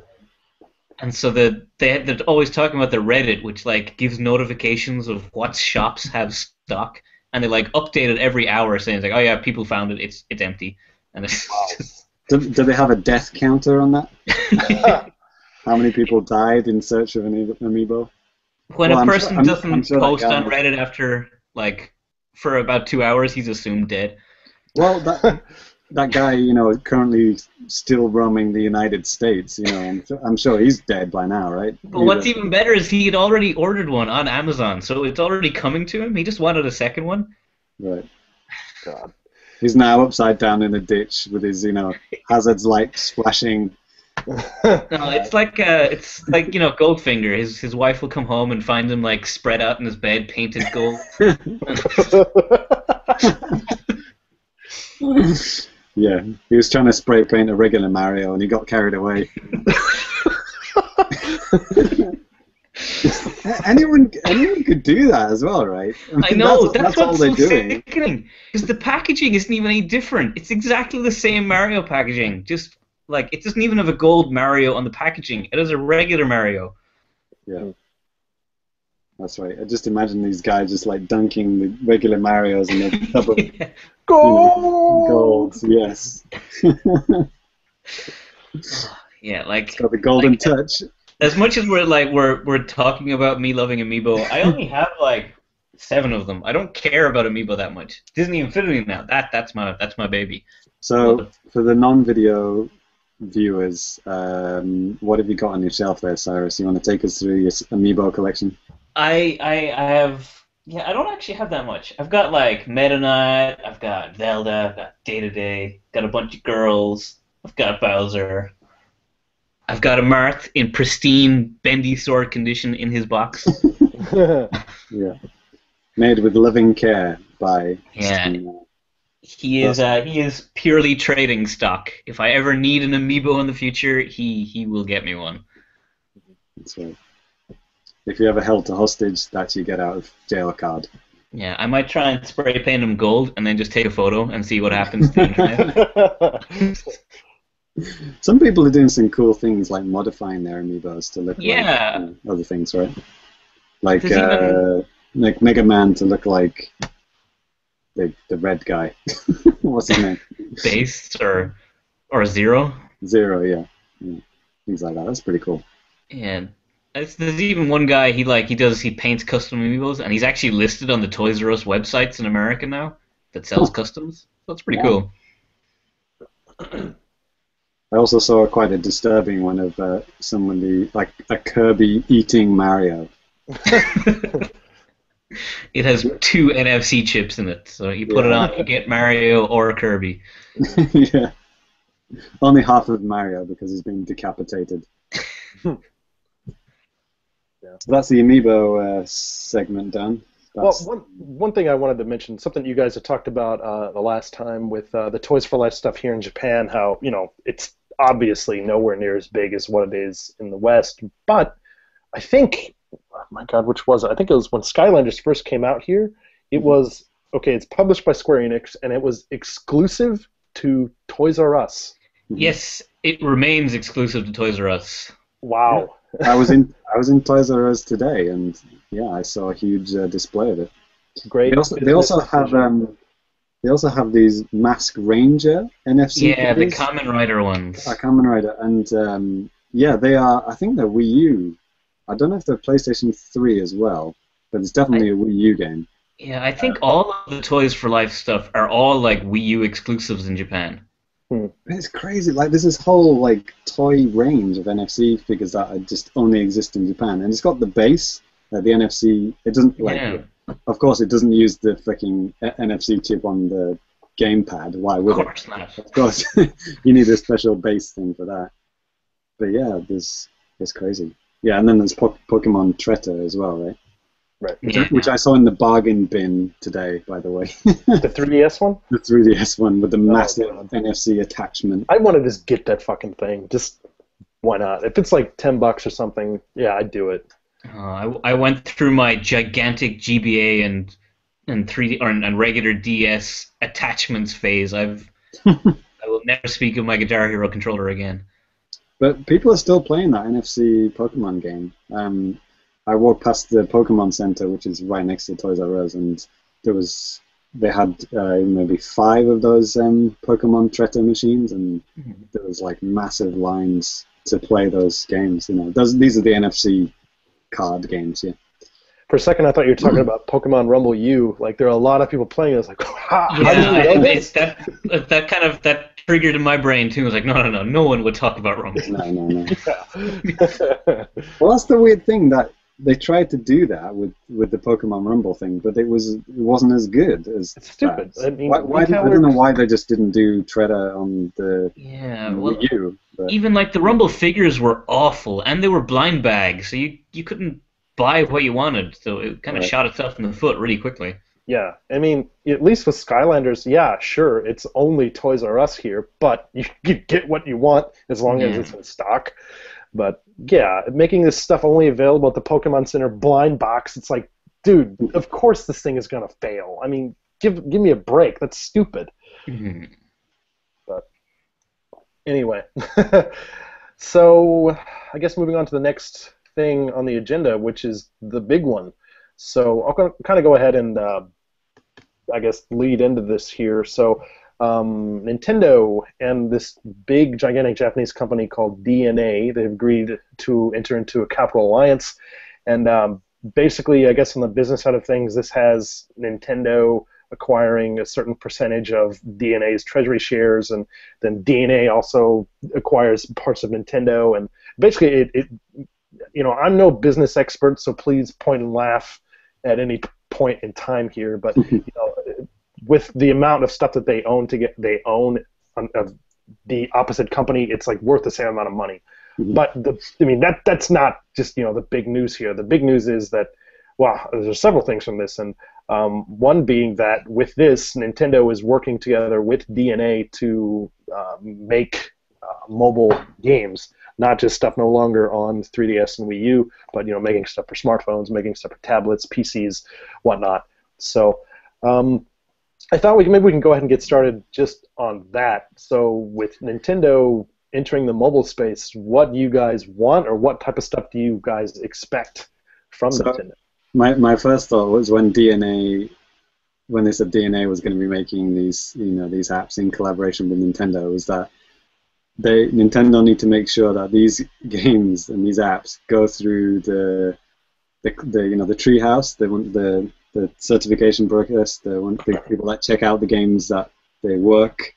so they're always talking about the Reddit, which like gives notifications of what shops have stock, and they like update it every hour, saying it's like, oh yeah, people found it, it's empty, and it's just... do they have a death counter on that? How many people died in search of an Amiibo? When a person doesn't post on Reddit after like for about 2 hours, he's assumed dead. Well, that guy, currently still roaming the United States. I'm sure he's dead by now, right? But what's even better is he had already ordered one on Amazon, so it's already coming to him. He just wanted a second one. Right. God. He's now upside down in a ditch with his, hazards lights flashing. No, it's like Goldfinger. His wife will come home and find him like spread out in his bed, painted gold. Yeah, he was trying to spray paint a regular Mario and he got carried away. anyone could do that as well, right? I know, that's all what's they're so doing. sickening. Because the packaging isn't even any different. It's exactly the same Mario packaging, just like, it doesn't even have a gold Mario on the packaging. It has a regular Mario. Yeah. That's right. I just imagine these guys just like dunking the regular Marios in a tub of gold. Yes. Yeah, like it's got the golden touch. As much as we're talking about me loving Amiibo, I only have like 7 of them. I don't care about Amiibo that much. Disney Infinity now. That's my baby. So for the non-video viewers, what have you got on your shelf there, Cyrus? You want to take us through your Amiibo collection? I have, I don't actually have that much. I've got like Meta Knight, I've got Zelda, I've got Day-to-Day, got a bunch of girls, I've got Bowser, I've got a Marth in pristine bendy sword condition in his box. Yeah, made with loving care by. Yeah. He is purely trading stock. If I ever need an Amiibo in the future, he will get me one. That's right. If you ever held to hostage, that's your get out of jail card. Yeah, I might try and spray paint him gold and then just take a photo and see what happens to the internet. Some people are doing some cool things like modifying their Amiibos to look like other things, right? Like Mega Man to look like the red guy. What's his name? Base or Zero? Zero, yeah. Things like that. That's pretty cool. Yeah. There's even one guy, he paints custom Amiibos, and he's actually listed on the Toys R Us websites in America now that sells customs. So that's pretty cool. I also saw quite a disturbing one of somebody, like a Kirby eating Mario. It has 2 NFC chips in it, so you put it on, you get Mario or Kirby. Yeah. Only half of Mario because he's been decapitated. Yeah. So that's the Amiibo segment done. Well, one thing I wanted to mention, something you guys had talked about the last time with the Toys for Life stuff here in Japan, how, it's obviously nowhere near as big as what it is in the West, but I think, oh my God, which was it? I think it was when Skylanders first came out here, it was, it's published by Square Enix, and it was exclusive to Toys R Us. Yes, it remains exclusive to Toys R Us. Wow. I was in Toys R Us today, and I saw a huge display of it. Great. They also have these Mask Ranger NFC. Yeah, figures. The Kamen Rider ones. Kamen Rider, and they are. I think they're Wii U. I don't know if they're PlayStation 3 as well, but it's definitely a Wii U game. Yeah, I think all of the Toys for Life stuff are all like Wii U exclusives in Japan. It's crazy. Like there's this whole like toy range of NFC figures that just only exist in Japan, and it's got the base, the NFC. It doesn't like, Yeah, of course, it doesn't use the freaking NFC chip on the gamepad. Why of would it? course not. Of course, you need a special base thing for that. But yeah, it's crazy. Yeah, and then there's Pokemon Treta as well, right? Right. Which I saw in the bargain bin today, by the way. The 3DS one? The 3DS one with the massive God. NFC attachment. I want to just get that fucking thing. Just why not? If it's like $10 or something, yeah, I'd do it. I went through my gigantic GBA and 3D and regular DS attachments phase. I will never speak of my Guitar Hero controller again. But people are still playing that NFC Pokemon game. I walked past the Pokemon Center, which is right next to Toys R Us, and they had maybe 5 of those Pokemon Treta machines, and there was like massive lines to play those games. You know, these are the NFC card games, yeah. For a second, I thought you were talking about Pokemon Rumble U. Like, there are a lot of people playing it. It's like, how do you know this? That triggered in my brain too. I was like, no one would talk about Rumble. No. Well, that's the weird thing, that they tried to do that with the Pokemon Rumble thing, but it wasn't as good as. It's stupid. That. I mean, I don't know why they just didn't do Treta on the Wii U. But. Even like the Rumble figures were awful, and they were blind bags, so you couldn't buy what you wanted, so it kind of shot itself in the foot really quickly. Yeah, I mean, at least with Skylanders, yeah, sure, it's only Toys R Us here, but you get what you want as long as it's in stock. But yeah, making this stuff only available at the Pokemon Center blind box, it's like, dude, of course this thing is gonna fail. I mean, give me a break. That's stupid. Mm-hmm. But anyway, so I guess moving on to the next thing on the agenda, which is the big one. So I'll kind of go ahead and I guess lead into this here. So Nintendo and this big, gigantic Japanese company called DeNA, they've agreed to enter into a capital alliance. And basically, I guess on the business side of things, this has Nintendo acquiring a certain percentage of DeNA's treasury shares, and then DeNA also acquires parts of Nintendo. And basically, I'm no business expert, so please point and laugh at any point in time here. But with the amount of stuff that they own of the opposite company, it's like worth the same amount of money. Mm-hmm. But that's not just the big news here. The big news is that there's several things from this, and one being that with this, Nintendo is working together with DeNA to make mobile games. Not just stuff no longer on 3DS and Wii U, but making stuff for smartphones, making stuff for tablets, PCs, whatnot. So I thought maybe we can go ahead and get started just on that. So with Nintendo entering the mobile space, what do you guys want, or what type of stuff do you guys expect from Nintendo? My first thought was when they said DeNA was going to be making these apps in collaboration with Nintendo, was that Nintendo need to make sure that these games and these apps go through the treehouse. They want the certification process. They want the people that check out the games that they work,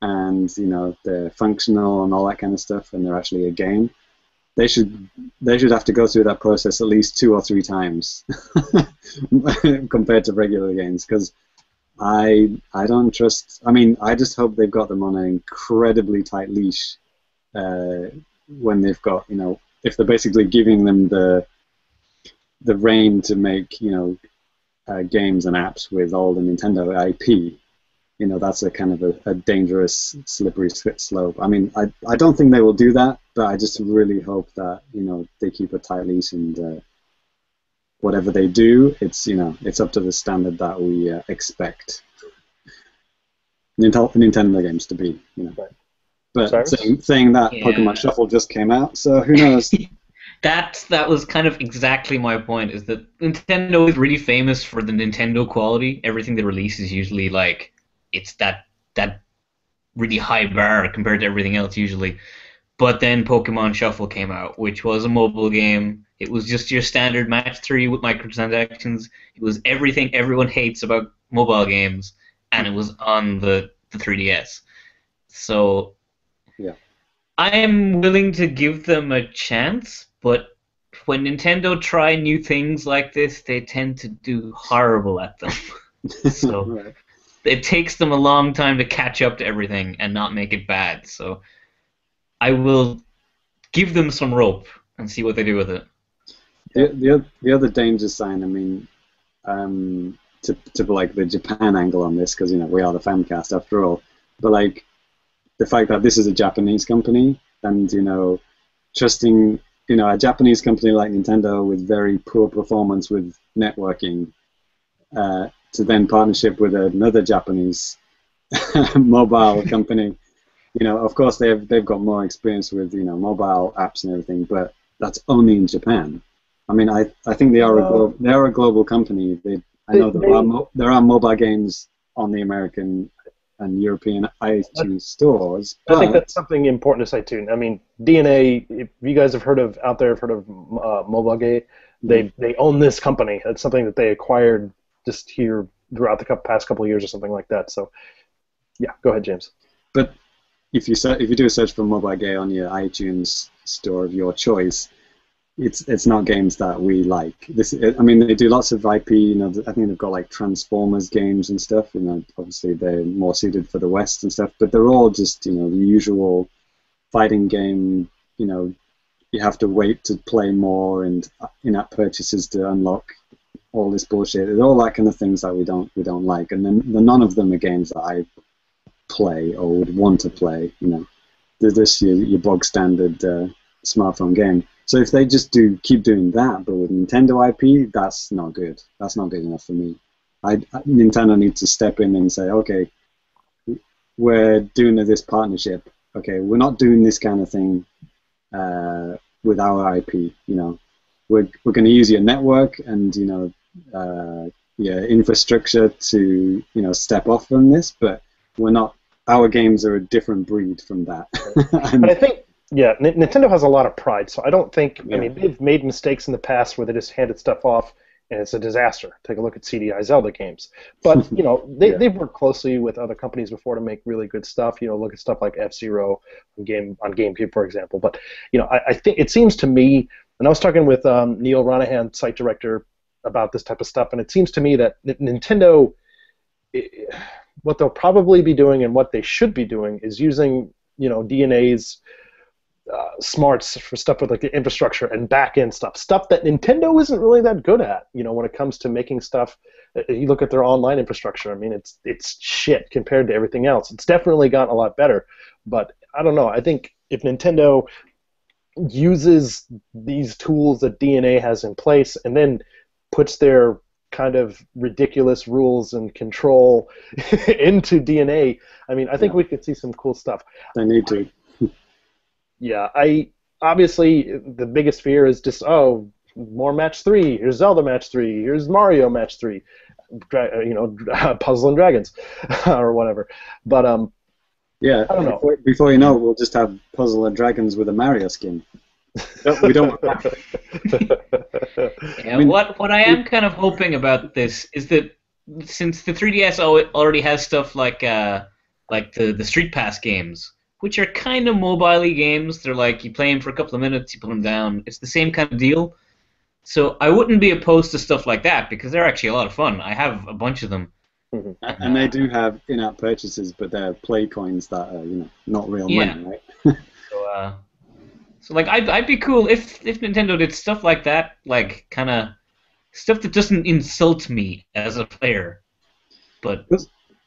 and they're functional and all that kind of stuff, and they're actually a game. They should have to go through that process at least 2 or 3 times compared to regular games, because I don't trust. I mean, I just hope they've got them on an incredibly tight leash when they've got, if they're basically giving them the reign to make, games and apps with all the Nintendo IP. That's a kind of a dangerous, slippery slope. I mean, I don't think they will do that, but I just really hope that they keep a tight leash, and whatever they do, it's up to the standard that we expect Nintendo games to be. Right. But saying that, Pokemon Shuffle just came out, so who knows? That was kind of exactly my point. Is that Nintendo is really famous for the Nintendo quality. Everything they release is usually like it's that really high bar compared to everything else usually. But then Pokemon Shuffle came out, which was a mobile game. It was just your standard match 3 with microtransactions. It was everything everyone hates about mobile games, and it was on the 3DS. So Yeah. I am willing to give them a chance, but when Nintendo try new things like this, they tend to do horrible at them. So Right. it takes them a long time to catch up to everything and not make it bad. So I will give them some rope and see what they do with it. The other danger sign, I mean, to like the Japan angle on this, because we are the Famicast after all, but like the fact that this is a Japanese company, and trusting a Japanese company like Nintendo with very poor performance with networking, to then partnership with another Japanese mobile company. Of course they've got more experience with mobile apps and everything, but that's only in Japan. I mean, I think they are a global company. I know there are mobile games on the American and European iTunes stores. I think that's something important to say too. I mean, DeNA, if you guys have heard of Mobile Game, they own this company. It's something that they acquired just here throughout the past couple of years or something like that. So, yeah, go ahead, James. But if you do a search for Mobile Game on your iTunes store of your choice, it's not games that we like. I mean, they do lots of IP. I think they've got like Transformers games and stuff. Obviously they're more suited for the West and stuff. But they're all just the usual fighting game. You have to wait to play more and in-app purchases to unlock all this bullshit. It's all that kind of things that we don't like. And then none of them are games that I play or would want to play. They're just your bog standard smartphone game. So if they just keep doing that, but with Nintendo IP, that's not good. That's not good enough for me. Nintendo needs to step in and say, okay, we're doing this partnership. Okay, we're not doing this kind of thing with our IP. We're going to use your network and your infrastructure to step off from this, but we're not. Our games are a different breed from that. But I think. Yeah, Nintendo has a lot of pride, so I don't think. I mean, they've made mistakes in the past where they just handed stuff off, and it's a disaster. Take a look at CDI Zelda games. But they've worked closely with other companies before to make really good stuff. Look at stuff like F-Zero on GameCube, for example. But I think it seems to me, and I was talking with Neil Ronahan, site director, about this type of stuff, and it seems to me that Nintendo, what they'll probably be doing and what they should be doing is using DeNA's smarts for stuff with like the infrastructure and back-end stuff that Nintendo isn't really that good at, when it comes to making stuff. You look at their online infrastructure, I mean, it's shit compared to everything else. It's definitely gotten a lot better, but I don't know. I think if Nintendo uses these tools that DeNA has in place and then puts their kind of ridiculous rules and control into DeNA, I mean, I think we could see some cool stuff. They need to. Yeah, obviously the biggest fear is just more match 3. Here's Zelda match 3. Here's Mario match 3. Puzzle and Dragons or whatever. But yeah, I don't know. Before you know it, we'll just have Puzzle and Dragons with a Mario skin. We don't want that. Yeah, what I am kind of hoping about this is that since the 3DS already has stuff like the Street Pass games, which are kind of mobile-y games. They're like, you play them for a couple of minutes, you put them down. It's the same kind of deal. So I wouldn't be opposed to stuff like that, because they're actually a lot of fun. I have a bunch of them. Mm-hmm. And they do have in-app purchases, but they're play coins that are, not real money, right? So I'd be cool if Nintendo did stuff like that, like kind of stuff that doesn't insult me as a player. But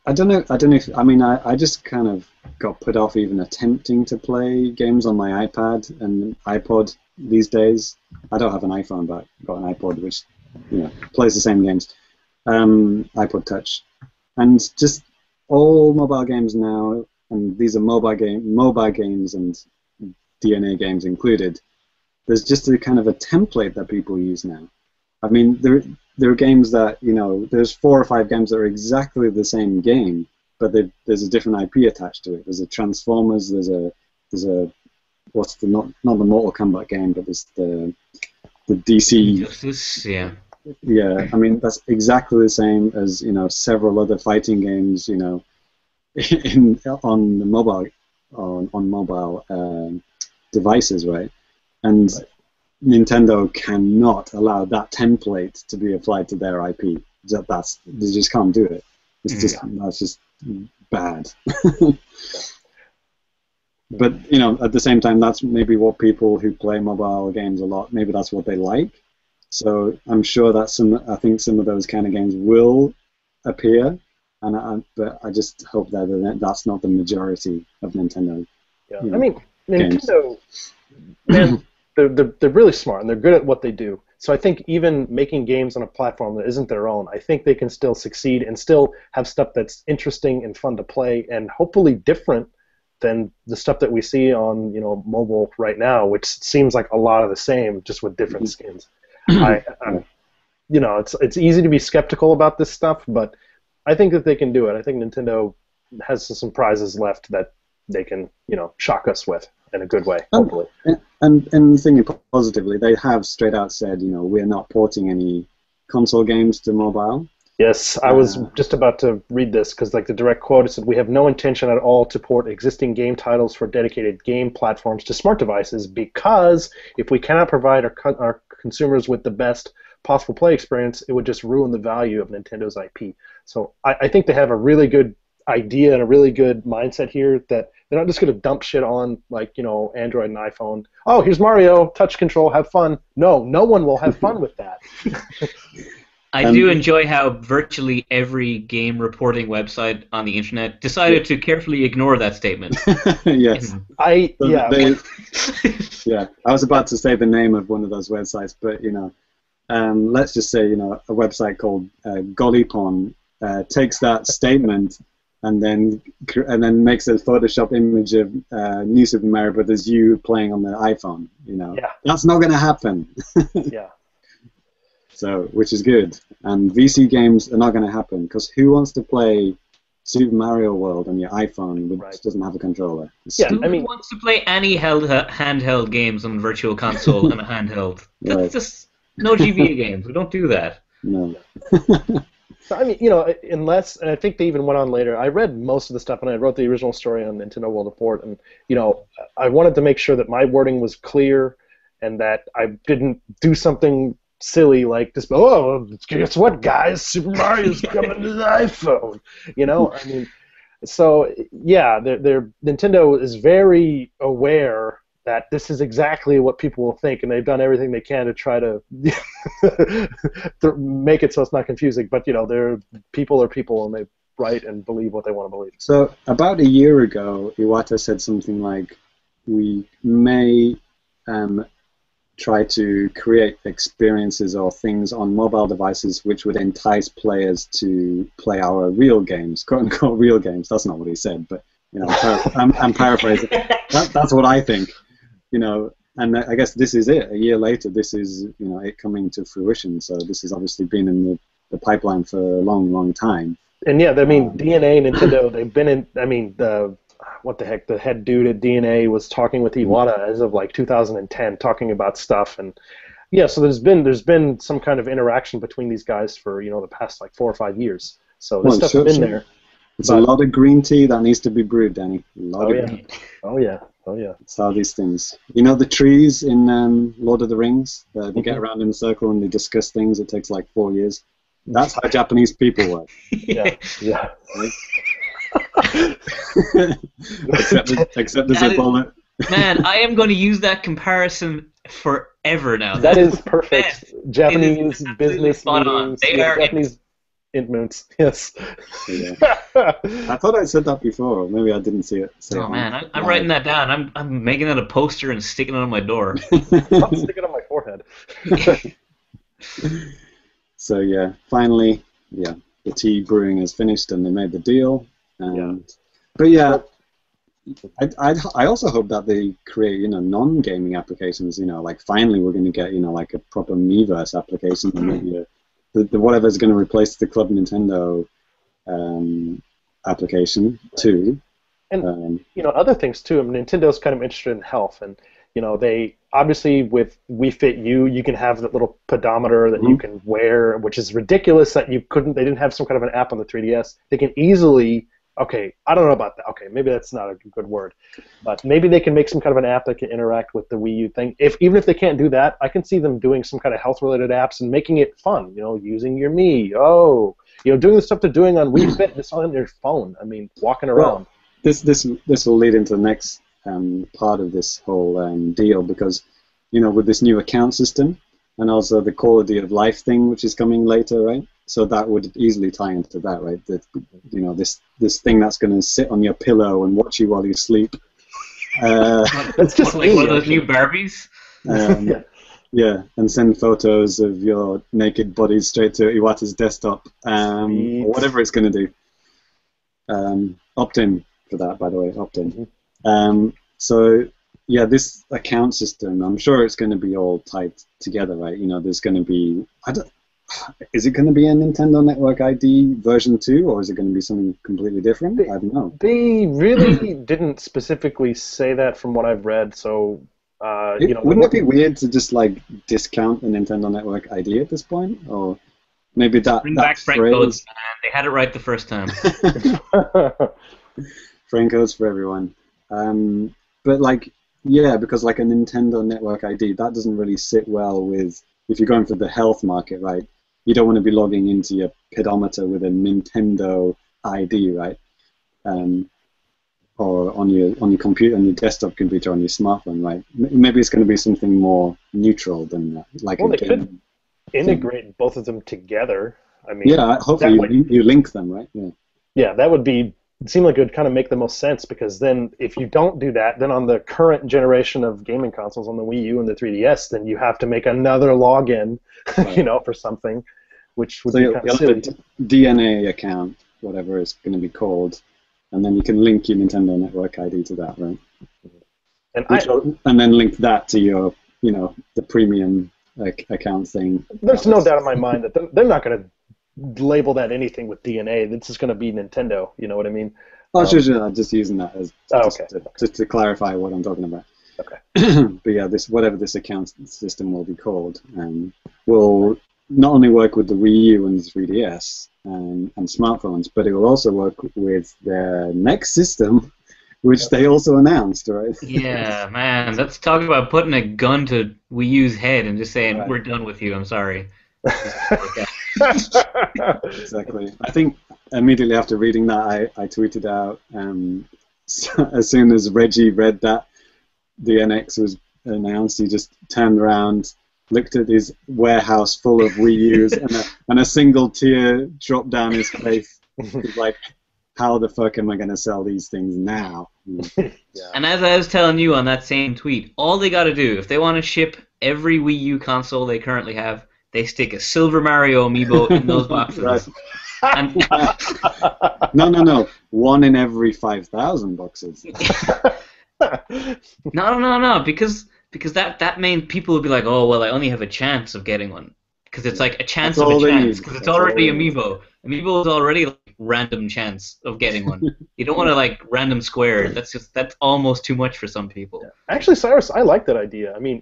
I don't know if, I mean, I just kind of got put off even attempting to play games on my iPad and iPod these days. I don't have an iPhone, but I've got an iPod which, plays the same games. iPod Touch. And just all mobile games now, and these are mobile games and DeNA games included, there's just a kind of a template that people use now. I mean, there are games that, there's 4 or 5 games that are exactly the same game, but there's a different IP attached to it. There's a Transformers, there's a what's the not the Mortal Kombat game, but there's the the DC. Justice, yeah. Yeah, I mean that's exactly the same as several other fighting games. On the mobile on mobile devices, right? And Nintendo cannot allow that template to be applied to their IP. They just can't do it. That's just bad. But at the same time, that's maybe what people who play mobile games a lot, maybe that's what they like. So I'm sure that I think some of those kind of games will appear, but I just hope that that's not the majority of Nintendo. Yeah, I mean, Nintendo, man, they're really smart and they're good at what they do. So I think even making games on a platform that isn't their own, I think they can still succeed and still have stuff that's interesting and fun to play and hopefully different than the stuff that we see on mobile right now, which seems like a lot of the same, just with different skins. It's easy to be skeptical about this stuff, but I think that they can do it. I think Nintendo has some prizes left that they can shock us with in a good way, hopefully. And thinking positively, they have straight out said, we're not porting any console games to mobile. Yes, I was just about to read this because, the direct quote said, "We have no intention at all to port existing game titles for dedicated game platforms to smart devices because if we cannot provide our consumers with the best possible play experience, it would just ruin the value of Nintendo's IP." So I think they have a really good idea and a really good mindset here that they're not just going to dump shit on Android and iPhone. Oh, here's Mario, touch control, have fun. No one will have fun with that. I do enjoy how virtually every game reporting website on the internet decided to carefully ignore that statement. Yes. I was about to say the name of one of those websites, but let's just say a website called Gollypon takes that statement and then makes a Photoshop image of New Super Mario Brothers U playing on the iPhone. That's not going to happen. Yeah. So, which is good. And VC games are not going to happen because who wants to play Super Mario World on your iPhone which doesn't have a controller? Who wants to play any handheld games on Virtual Console and a handheld? That's just no GBA games. We don't do that. No. So, unless, and I think they even went on later, I read most of the stuff and I wrote the original story on Nintendo World Report, and, I wanted to make sure that my wording was clear and that I didn't do something silly like this. Oh, guess what, guys? Super Mario's coming to the iPhone. So yeah, Nintendo is very aware that this is exactly what people will think, and they've done everything they can to try to make it so it's not confusing. But people are people, and they write and believe what they want to believe. So about a year ago, Iwata said something like, "We may try to create experiences or things on mobile devices which would entice players to play our real games, quote-unquote real games." That's not what he said, but I'm paraphrasing. That's what I think. And I guess this is it. A year later, this is it coming to fruition. So this has obviously been in the pipeline for a long, long time. And yeah, DeNA and Nintendo, they've been in. What the heck? The head dude at DeNA was talking with Iwata as of 2010, talking about stuff, and yeah. So there's been some kind of interaction between these guys for the past 4 or 5 years. So this stuff's been there. It's a lot of green tea that needs to be brewed, Danny. Oh yeah. That's how these things. The trees in Lord of the Rings. They get around in a circle and they discuss things. It takes 4 years. That's how Japanese people work. Yeah. Right? except there's a bullet. Man, I am going to use that comparison forever now. That is perfect. Japanese business meetings. They are Japanese intimates. Yes. Yeah. I thought I said that before. Maybe I didn't see it. Man, I'm writing that down. I'm making that a poster and sticking it on my door. I'll stick it on my forehead. So yeah, finally, the tea brewing is finished and they made the deal. But yeah, I also hope that they create non-gaming applications. Finally we're going to get a proper Miiverse application, and maybe the whatever's going to replace the Club Nintendo application too. And other things too. Nintendo's kind of interested in health, and They obviously with Wii Fit U, you can have that little pedometer that you can wear, which is ridiculous that they didn't have some kind of an app on the 3DS. They can easily, okay, I don't know about that. Okay, maybe that's not a good word, but maybe they can make some kind of an app that can interact with the Wii U thing. Even if they can't do that, I can see them doing some kind of health-related apps and making it fun. using your Mii. Doing the stuff they're doing on Wii Fit, just on your phone. I mean, walking around. Well, this will lead into the next part of this whole deal, because with this new account system and also the quality of life thing, which is coming later, right? So that would easily tie into that, right? That this thing that's going to sit on your pillow and watch you while you sleep. That's just like one of those new Barbies. Yeah, and send photos of your naked body straight to Iwata's desktop, or whatever it's going to do. Opt-in for that, by the way, opt-in. So, yeah, this account system, I'm sure it's going to be all tied together, right? There's going to be... Is it going to be a Nintendo Network ID version 2, or is it going to be something completely different? I don't know. They really didn't specifically say that from what I've read, so... wouldn't it be weird to just, discount the Nintendo Network ID at this point? Or maybe that Bring back Frank codes, man. They had it right the first time. Frank codes for everyone. But because a Nintendo Network ID, that doesn't really sit well with, if you're going for the health market, right? You don't want to be logging into your pedometer with a Nintendo ID, right? Or on your computer, on your desktop computer, on your smartphone, right? Maybe it's going to be something more neutral than that. They could integrate both of them together. I mean, yeah, hopefully you link them, right? Yeah. Yeah, that would seem like it would kind of make the most sense, because then if you don't do that, then on the current generation of gaming consoles, on the Wii U and the 3DS, then you have to make another login, right. For something, which would be kind of silly. DeNA account, whatever it's going to be called, and then you can link your Nintendo Network ID to that, right? And then link that to your, the premium account thing. There's no doubt in my mind that they're not going to label that anything with DeNA. This is going to be Nintendo. You know what I mean? Oh, sure. I'm just using that as just to clarify what I'm talking about. Okay. But yeah, whatever this account system will be called, will not only work with the Wii U and the 3DS and smartphones, but it will also work with their next system, which they also announced, right? Yeah, man. Let's talk about putting a gun to Wii U's head and just saying, we're done with you, I'm sorry. Exactly. I think immediately after reading that, I tweeted out, as soon as Reggie read that the NX was announced, he just turned around, looked at his warehouse full of Wii U's, and a single tear dropped down his face. He's like, how the fuck am I going to sell these things now? Yeah. And as I was telling you on that same tweet, all they got to do, if they want to ship every Wii U console they currently have, they stick a Silver Mario amiibo in those boxes. Right. And No. 1 in every 5,000 boxes. No, because that means people will be like, oh, well, I only have a chance of getting one. Because it's like a chance of a chance, because it's already Amiibo. Amiibo is already like random chance of getting one. You don't want to random square. That's almost too much for some people. Yeah. Actually, Cyrus, I like that idea. I mean,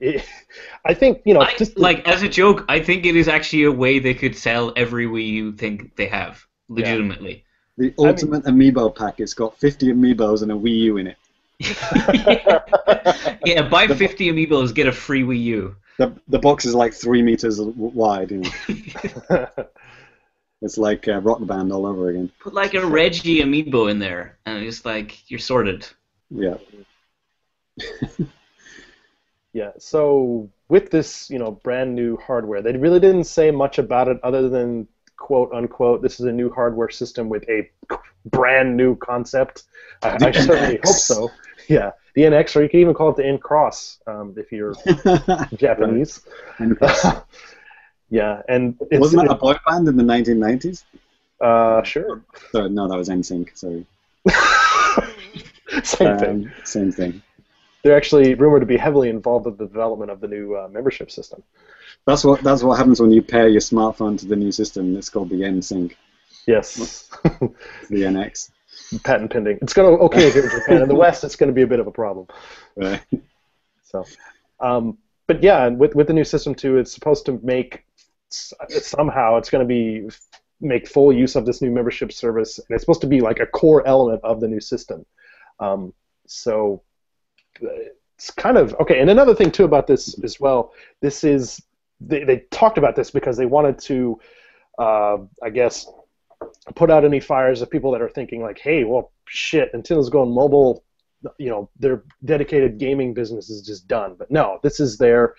I think as a joke, I think it is actually a way they could sell every Wii U thing they have legitimately. The ultimate Amiibo pack. It's got 50 Amiibos and a Wii U in it. Yeah, buy 50 Amiibos, get a free Wii U. The box is like 3 meters wide. It's like Rock Band all over again. Put like a Reggie Amiibo in there, and it's like you're sorted. Yeah. Yeah. So with this, brand new hardware, they really didn't say much about it other than quote unquote, this is a new hardware system with a brand new concept. I certainly hope so. Yeah, the NX, or you could even call it the N-Cross if you're Japanese. Yeah, and wasn't that a boy band in the 1990s? Sure. Sorry, no, that was NSYNC. Sorry. Same thing. Same thing. They're actually rumored to be heavily involved with the development of the new membership system. That's what happens when you pair your smartphone to the new system. It's called the NSYNC. Yes. The NX. Patent pending. It's going to here in Japan. In the West, it's going to be a bit of a problem. Right. So, but yeah, with the new system too, it's supposed to make somehow it's going to be make full use of this new membership service, and it's supposed to be like a core element of the new system. So it's kind of okay. And another thing too about this as well, this is they talked about this because they wanted to, I guess, put out any fires of people that are thinking like, hey, well, shit, Nintendo's going mobile. You know, their dedicated gaming business is just done. But no, this is their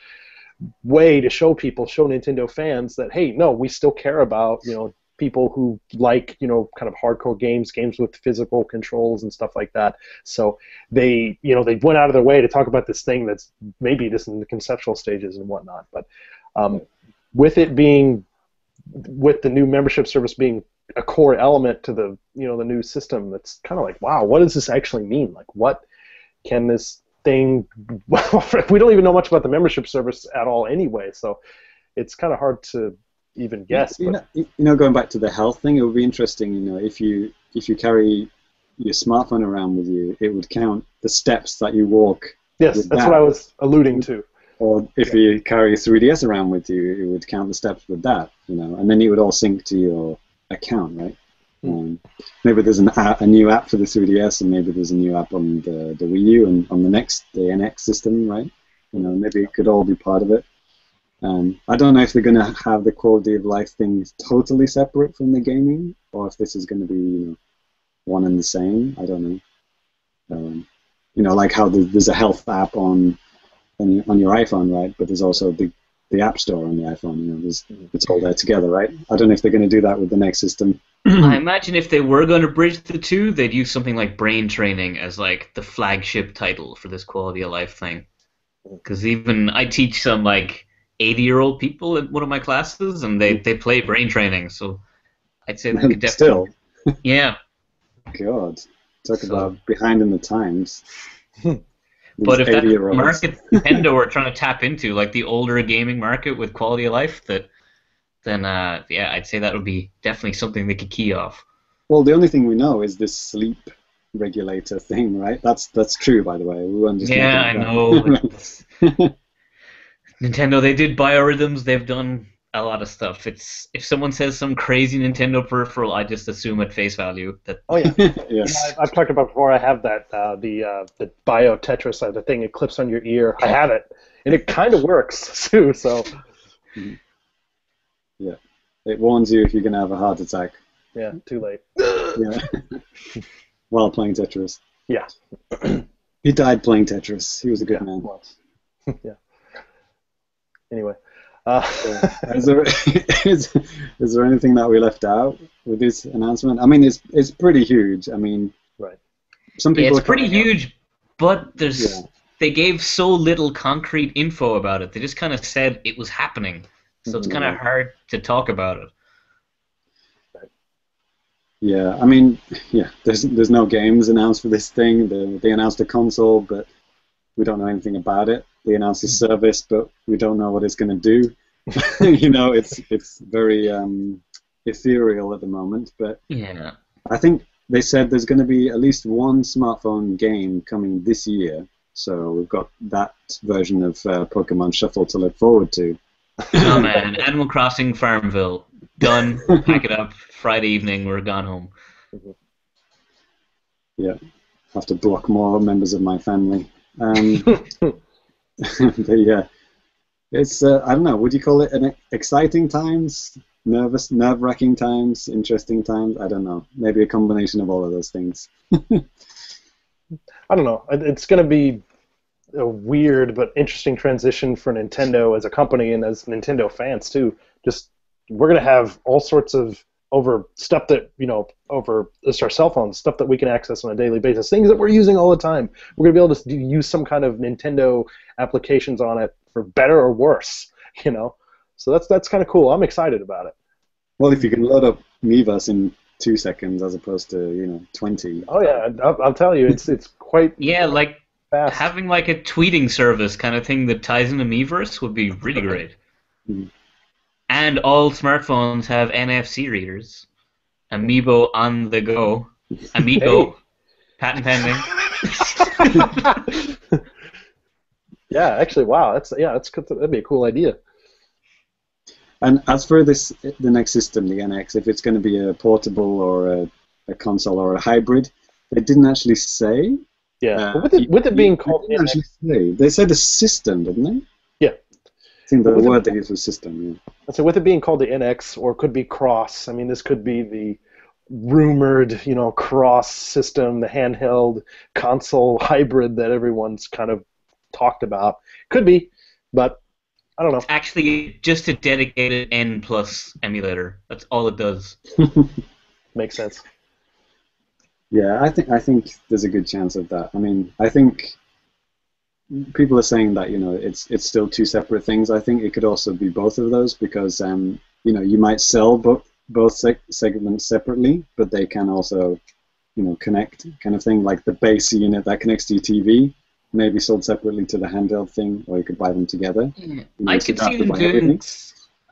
way to show Nintendo fans that, hey, no, we still care about, you know, people who like, you know, kind of hardcore games with physical controls and stuff like that. So they went out of their way to talk about this thing that's maybe just in the conceptual stages and whatnot. But with the new membership service being a core element to the new system, that's kind of like, wow, what does this actually mean? Like, what can this thing? Well, we don't even know much about the membership service at all anyway, so it's kind of hard to even guess. You know, going back to the health thing, it would be interesting. You know, if you carry your smartphone around with you, it would count the steps that you walk. Yes, that's what I was alluding to. Or if you carry a 3DS around with you, it would count the steps with that. You know, and then it would all sync to your account, right? Maybe there's a new app for the 3DS, and maybe there's a new app on the Wii U and on the NX system, right? You know, maybe it could all be part of it. I don't know if they're going to have the quality of life things totally separate from the gaming, or if this is going to be, you know, one and the same. I don't know. You know, like how there's a health app on your iPhone, right? But there's also the App Store on the iPhone. You know, it's all there together, right? I don't know if they're going to do that with the next system. I imagine if they were going to bridge the two, they'd use something like Brain Training as like the flagship title for this quality of life thing. Because even I teach some like 80-year-old people in one of my classes, and they play Brain Training, so I'd say they could definitely. Still. Yeah. God, talk about behind in the times. But if that market Nintendo are trying to tap into, like the older gaming market with quality of life, then yeah, I'd say that would be definitely something they could key off. Well, the only thing we know is this sleep regulator thing, right? That's true, by the way. We weren't just I know. Nintendo, they did biorhythms. They've done a lot of stuff. It's if someone says some crazy Nintendo peripheral, I just assume at face value that. Oh yeah, yes. I've talked about before. I have that the Bio Tetris, the thing it clips on your ear. I have it, and it kind of works too. So. Yeah, it warns you if you're gonna have a heart attack. Yeah, too late. Yeah. While playing Tetris. Yeah. He died playing Tetris. He was a good man. Yeah. Anyway. Is there anything that we left out with this announcement? I mean, it's pretty huge. I mean, right. Some people. Yeah, it's pretty huge, but they gave so little concrete info about it. They just kind of said it was happening, so it's kind of hard to talk about it. Yeah, I mean, there's no games announced for this thing. They announced a console, but we don't know anything about it. They announced a service, but we don't know what it's going to do. You know, it's very ethereal at the moment. But yeah, I think they said there's going to be at least one smartphone game coming this year. So we've got that version of Pokemon Shuffle to look forward to. Oh man, Animal Crossing Farmville. Done. Pack it up. Friday evening, we're gone home. Yeah, have to block more members of my family. But yeah, it's I don't know. Would you call it an exciting times, nerve-wracking times, interesting times? I don't know. Maybe a combination of all of those things. I don't know. It's going to be a weird but interesting transition for Nintendo as a company and as Nintendo fans too. Just we're going to have all sorts of over stuff that, over just our cell phones, stuff that we can access on a daily basis, things that we're using all the time. We're going to be able to use some kind of Nintendo applications on it for better or worse, So that's kind of cool. I'm excited about it. Well, if you can load up Miiverse in 2 seconds as opposed to, 20. Oh yeah, I'll tell you, it's quite like fast. Having like a tweeting service kind of thing that ties into Miiverse would be really great. Mm-hmm. And all smartphones have NFC readers. Amiibo on the go. Amiibo. Patent pending. Yeah, actually, wow, that's good. That'd be a cool idea. And as for the next system, the NX, if it's going to be a portable or a console or a hybrid, they didn't actually say. Yeah, but with it being called they didn't NX, actually say. They said a system, didn't they? yeah. I think the With word they used was system. Yeah. So with it being called the NX, or could be cross. I mean, this could be the rumored, cross system, the handheld console hybrid that everyone's kind of talked about. Could be, but I don't know. It's actually just a dedicated N plus emulator. That's all it does. Makes sense. Yeah, I think there's a good chance of that. I mean, I think people are saying that it's still two separate things. I think it could also be both of those because you might sell both segments separately, but they can also connect, kind of thing. Like the base unit that connects to your TV may be sold separately to the handheld thing, or you could buy them together. I could see them doing.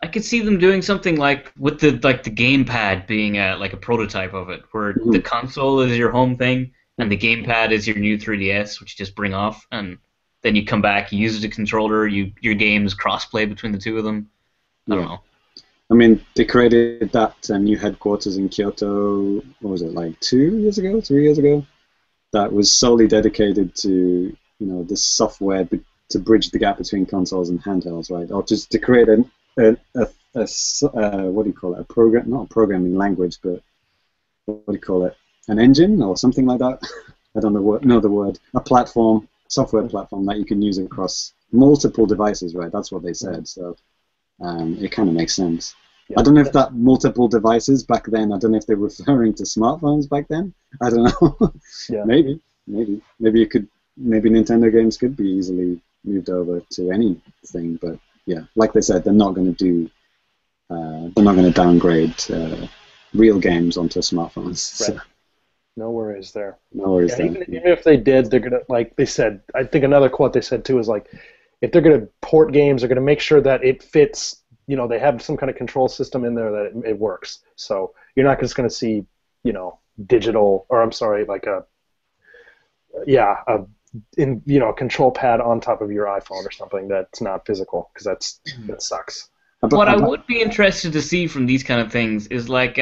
I could see them doing something like with the gamepad being like a prototype of it, where the console is your home thing and the gamepad is your new 3DS, which you just bring off, and then you come back, you use the controller, your games crossplay between the two of them. I don't know. I mean, they created that new headquarters in Kyoto. What was it, like 2 years ago, 3 years ago? That was solely dedicated to this software to bridge the gap between consoles and handhelds, right? Or just to create a what do you call it? Not a programming language, but what do you call it? An engine or something like that? I don't know the word. A platform, software platform that you can use across multiple devices, right? That's what they said. So it kind of makes sense. Yeah. I don't know if that multiple devices back then. I don't know if they're referring to smartphones back then. I don't know. Yeah. Maybe you could. Maybe Nintendo games could be easily moved over to anything, but yeah, like they said, they're not going to downgrade real games onto smartphones. Right. So. No worries there. No worries there. Even if they did, they're gonna, like they said. I think another quote they said too is like, if they're gonna port games, they're gonna make sure that it fits. They have some kind of control system in there that it works. So you're not just gonna see, digital, or I'm sorry, like a control pad on top of your iPhone or something that's not physical, because that sucks. What I would be interested to see from these kind of things is like,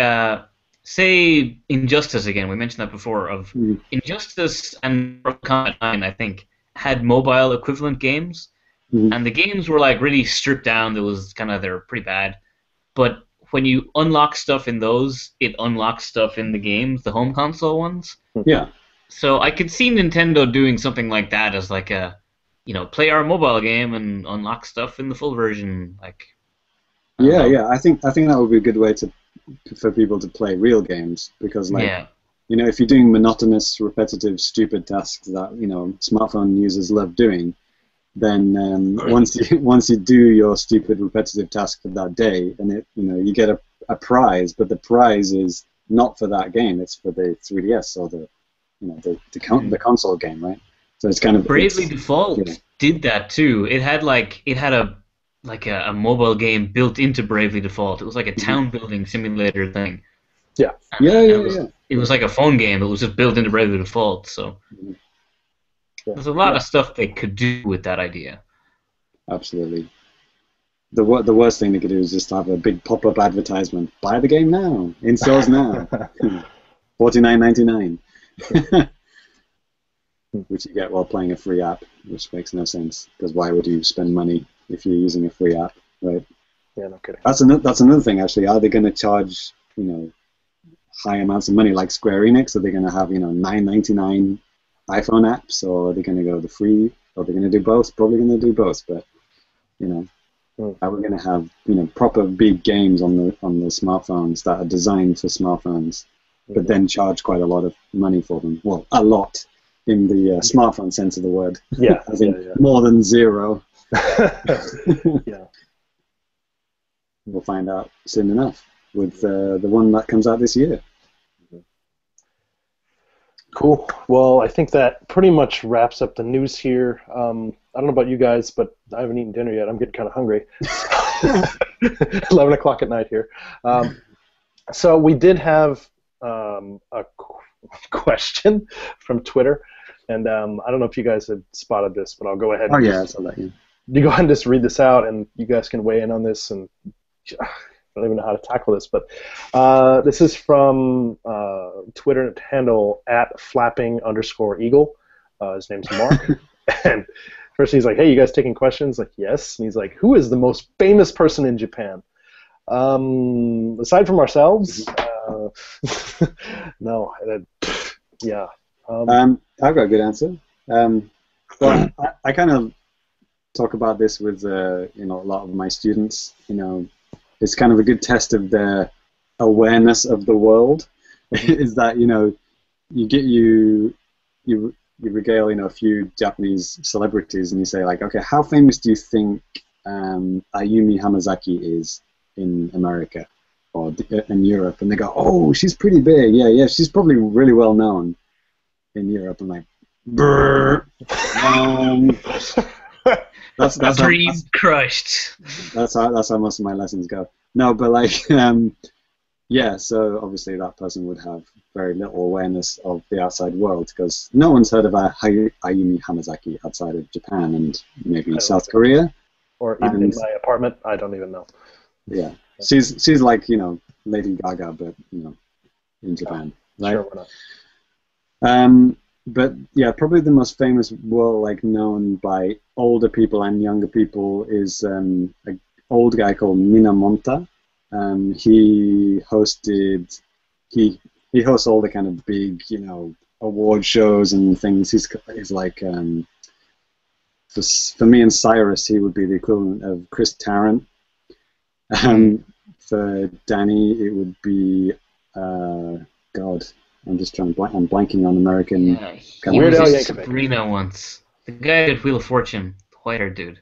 say, Injustice again. We mentioned that before. Injustice and Mortal Kombat 9, I think, had mobile equivalent games, and the games were like really stripped down. They're pretty bad, but when you unlock stuff in those, it unlocks stuff in the games, the home console ones. Yeah. So I could see Nintendo doing something like that as like a, play our mobile game and unlock stuff in the full version. Like, yeah. I think that would be a good way for people to play real games, because if you're doing monotonous, repetitive, stupid tasks that smartphone users love doing, then once you do your stupid, repetitive task for that day, and you get a prize, but the prize is not for that game; it's for the 3DS or the console game, right? So it's kind of Bravely Default did that too. It had a mobile game built into Bravely Default. It was like a town building simulator thing. Yeah. It was like a phone game. It was just built into Bravely Default. So there's a lot of stuff they could do with that idea. Absolutely. The worst thing they could do is just have a big pop-up advertisement. Buy the game now. In stores now. $49.99. Which you get while playing a free app, which makes no sense, because why would you spend money if you're using a free app, right? Yeah, no kidding. That's another thing, actually. Are they going to charge high amounts of money like Square Enix? Are they going to have $9.99 iPhone apps, or are they going to go the free? Or are they going to do both? Probably going to do both, but are we going to have proper big games on the smartphones that are designed for smartphones, but then charge quite a lot of money for them? Well, a lot in the smartphone sense of the word. Yeah, I think more than zero. Yeah. We'll find out soon enough with the one that comes out this year. Cool. Well, I think that pretty much wraps up the news here. I don't know about you guys, but I haven't eaten dinner yet. I'm getting kind of hungry. 11 o'clock at night here. So we did have a question from Twitter. And I don't know if you guys had spotted this, but I'll go ahead. Oh yeah, I saw that. Yeah. You go ahead and just read this out, and you guys can weigh in on this. And I don't even know how to tackle this, but this is from Twitter handle @flapping_eagle. His name's Mark, and first he's like, "Hey, you guys taking questions?" Like, yes. And he's like, "Who is the most famous person in Japan?" Aside from ourselves, no. Yeah. I've got a good answer. Well, I kind of talk about this with a lot of my students. It's kind of a good test of their awareness of the world. Is that you regale a few Japanese celebrities and you say like, okay, how famous do you think Ayumi Hamazaki is in America or in Europe? And they go, oh, she's pretty big. Yeah, she's probably really well known in Europe. I'm like, brr. That's dream crushed. That's how most of my lessons go. No, but like, yeah. So obviously that person would have very little awareness of the outside world because no one's heard of Ayumi Hamazaki outside of Japan and maybe South Korea. Or even in my apartment, I don't even know. Yeah, she's like Lady Gaga, but in Japan, right? Sure, why not? But yeah, probably the most famous, known by older people and younger people is an old guy called Minamonta. He hosts all the kind of big, award shows and things. He's like, for me and Cyrus, he would be the equivalent of Chris Tarrant. For Danny, it would be, God. I'm just trying to I'm blanking on American. Yeah, he was just Sabrina once. The guy did Wheel of Fortune, the white-haired dude.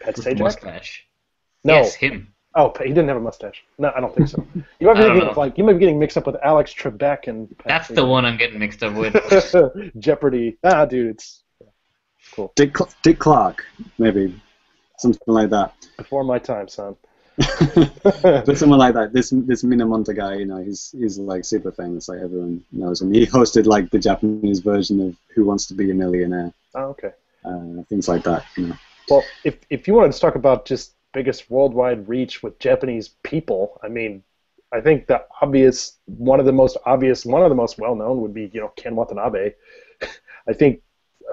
Pat With the mustache. No. Yes, him. Oh, he didn't have a mustache. No, I don't think so. You might be getting mixed up with Alex Trebek and. That's the one I'm getting mixed up with. Jeopardy. Dude, it's cool. Dick Clark, maybe something like that. Before my time, son. But someone like that, this Minamonta guy, he's like super famous, like everyone knows him. He hosted like the Japanese version of Who Wants to Be a Millionaire. Oh, okay. Things like that. Well, if you wanted to talk about just biggest worldwide reach with Japanese people, I mean, I think one of the most well-known would be Ken Watanabe. I think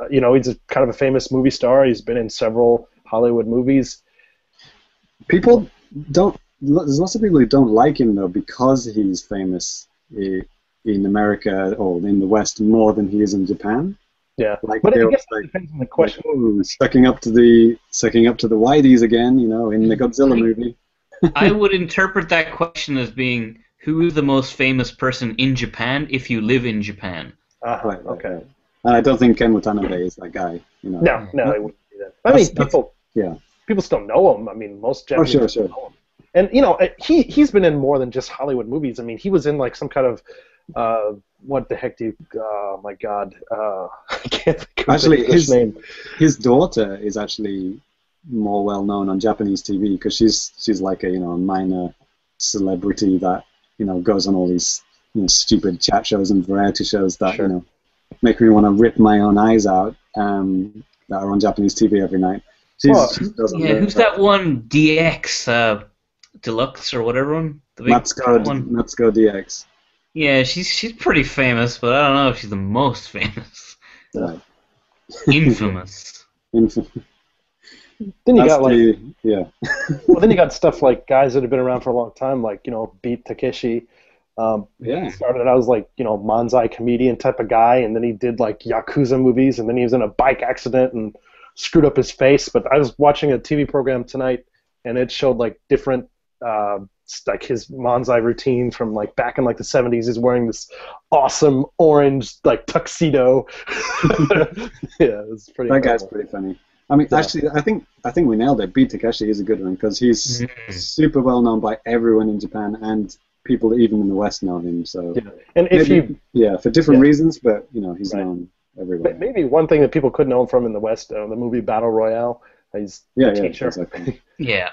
he's kind of a famous movie star. He's been in several Hollywood movies. There's lots of people who don't like him though because he's famous in America or in the West more than he is in Japan. Yeah, like but I guess it depends on the question. Sucking up to the whiteys again, in the Godzilla movie. I would interpret that question as being who is the most famous person in Japan if you live in Japan. Right, okay. And I don't think Ken Watanabe is that guy. No, he wouldn't be that. I mean, people. Yeah. People still know him. I mean, most Japanese sure. know him. And he's been in more than just Hollywood movies. I mean, he was in like some kind of what the heck do you? Oh my God, I can't think of his name. His daughter is actually more well known on Japanese TV because she's like a minor celebrity that goes on all these stupid chat shows and variety shows that make me want to rip my own eyes out that are on Japanese TV every night. Who's that one DX Deluxe or whatever one? The big Natsuko DX. Yeah, she's pretty famous, but I don't know if she's the most famous. Right. Infamous. Then you got then you got stuff like guys that have been around for a long time, like Beat Takeshi. He started out as like manzai comedian type of guy, and then he did like Yakuza movies, and then he was in a bike accident and screwed up his face. But I was watching a TV program tonight, and it showed like different like his manzai routine from like back in like the 70s. He's wearing this awesome orange like tuxedo. Yeah, it's pretty. That guy's pretty funny. I mean, actually, I think we nailed it. Beat Takeshi is a good one because he's super well known by everyone in Japan and people even in the West know him. So and for different reasons, but he's known everywhere. Maybe one thing that people could know him from in the West, the movie Battle Royale. He's a teacher. Exactly. Yeah,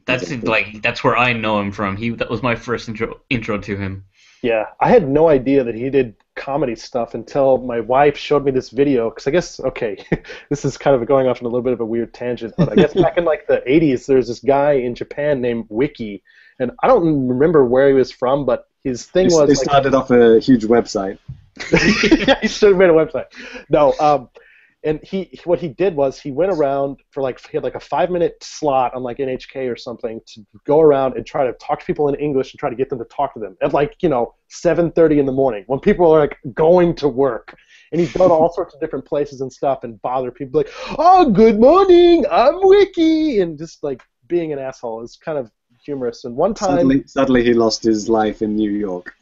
that's where I know him from. That was my first intro to him. Yeah, I had no idea that he did comedy stuff until my wife showed me this video. Because I guess, okay, this is kind of going off on a little bit of a weird tangent, but I guess back in like the 80s, there's this guy in Japan named Wiki, and I don't remember where he was from, but his thing was They like, started off a huge website. yeah, he should have made a website. No, and what he did was he went around for like he had like a 5-minute slot on like NHK or something to go around and try to talk to people in English and try to get them to talk to them at like 7:30 in the morning when people are like going to work. And he'd go to all sorts of different places and stuff and bother people like, oh, good morning, I'm Wiki, and just like being an asshole is kind of humorous. And one time, Sadly, he lost his life in New York.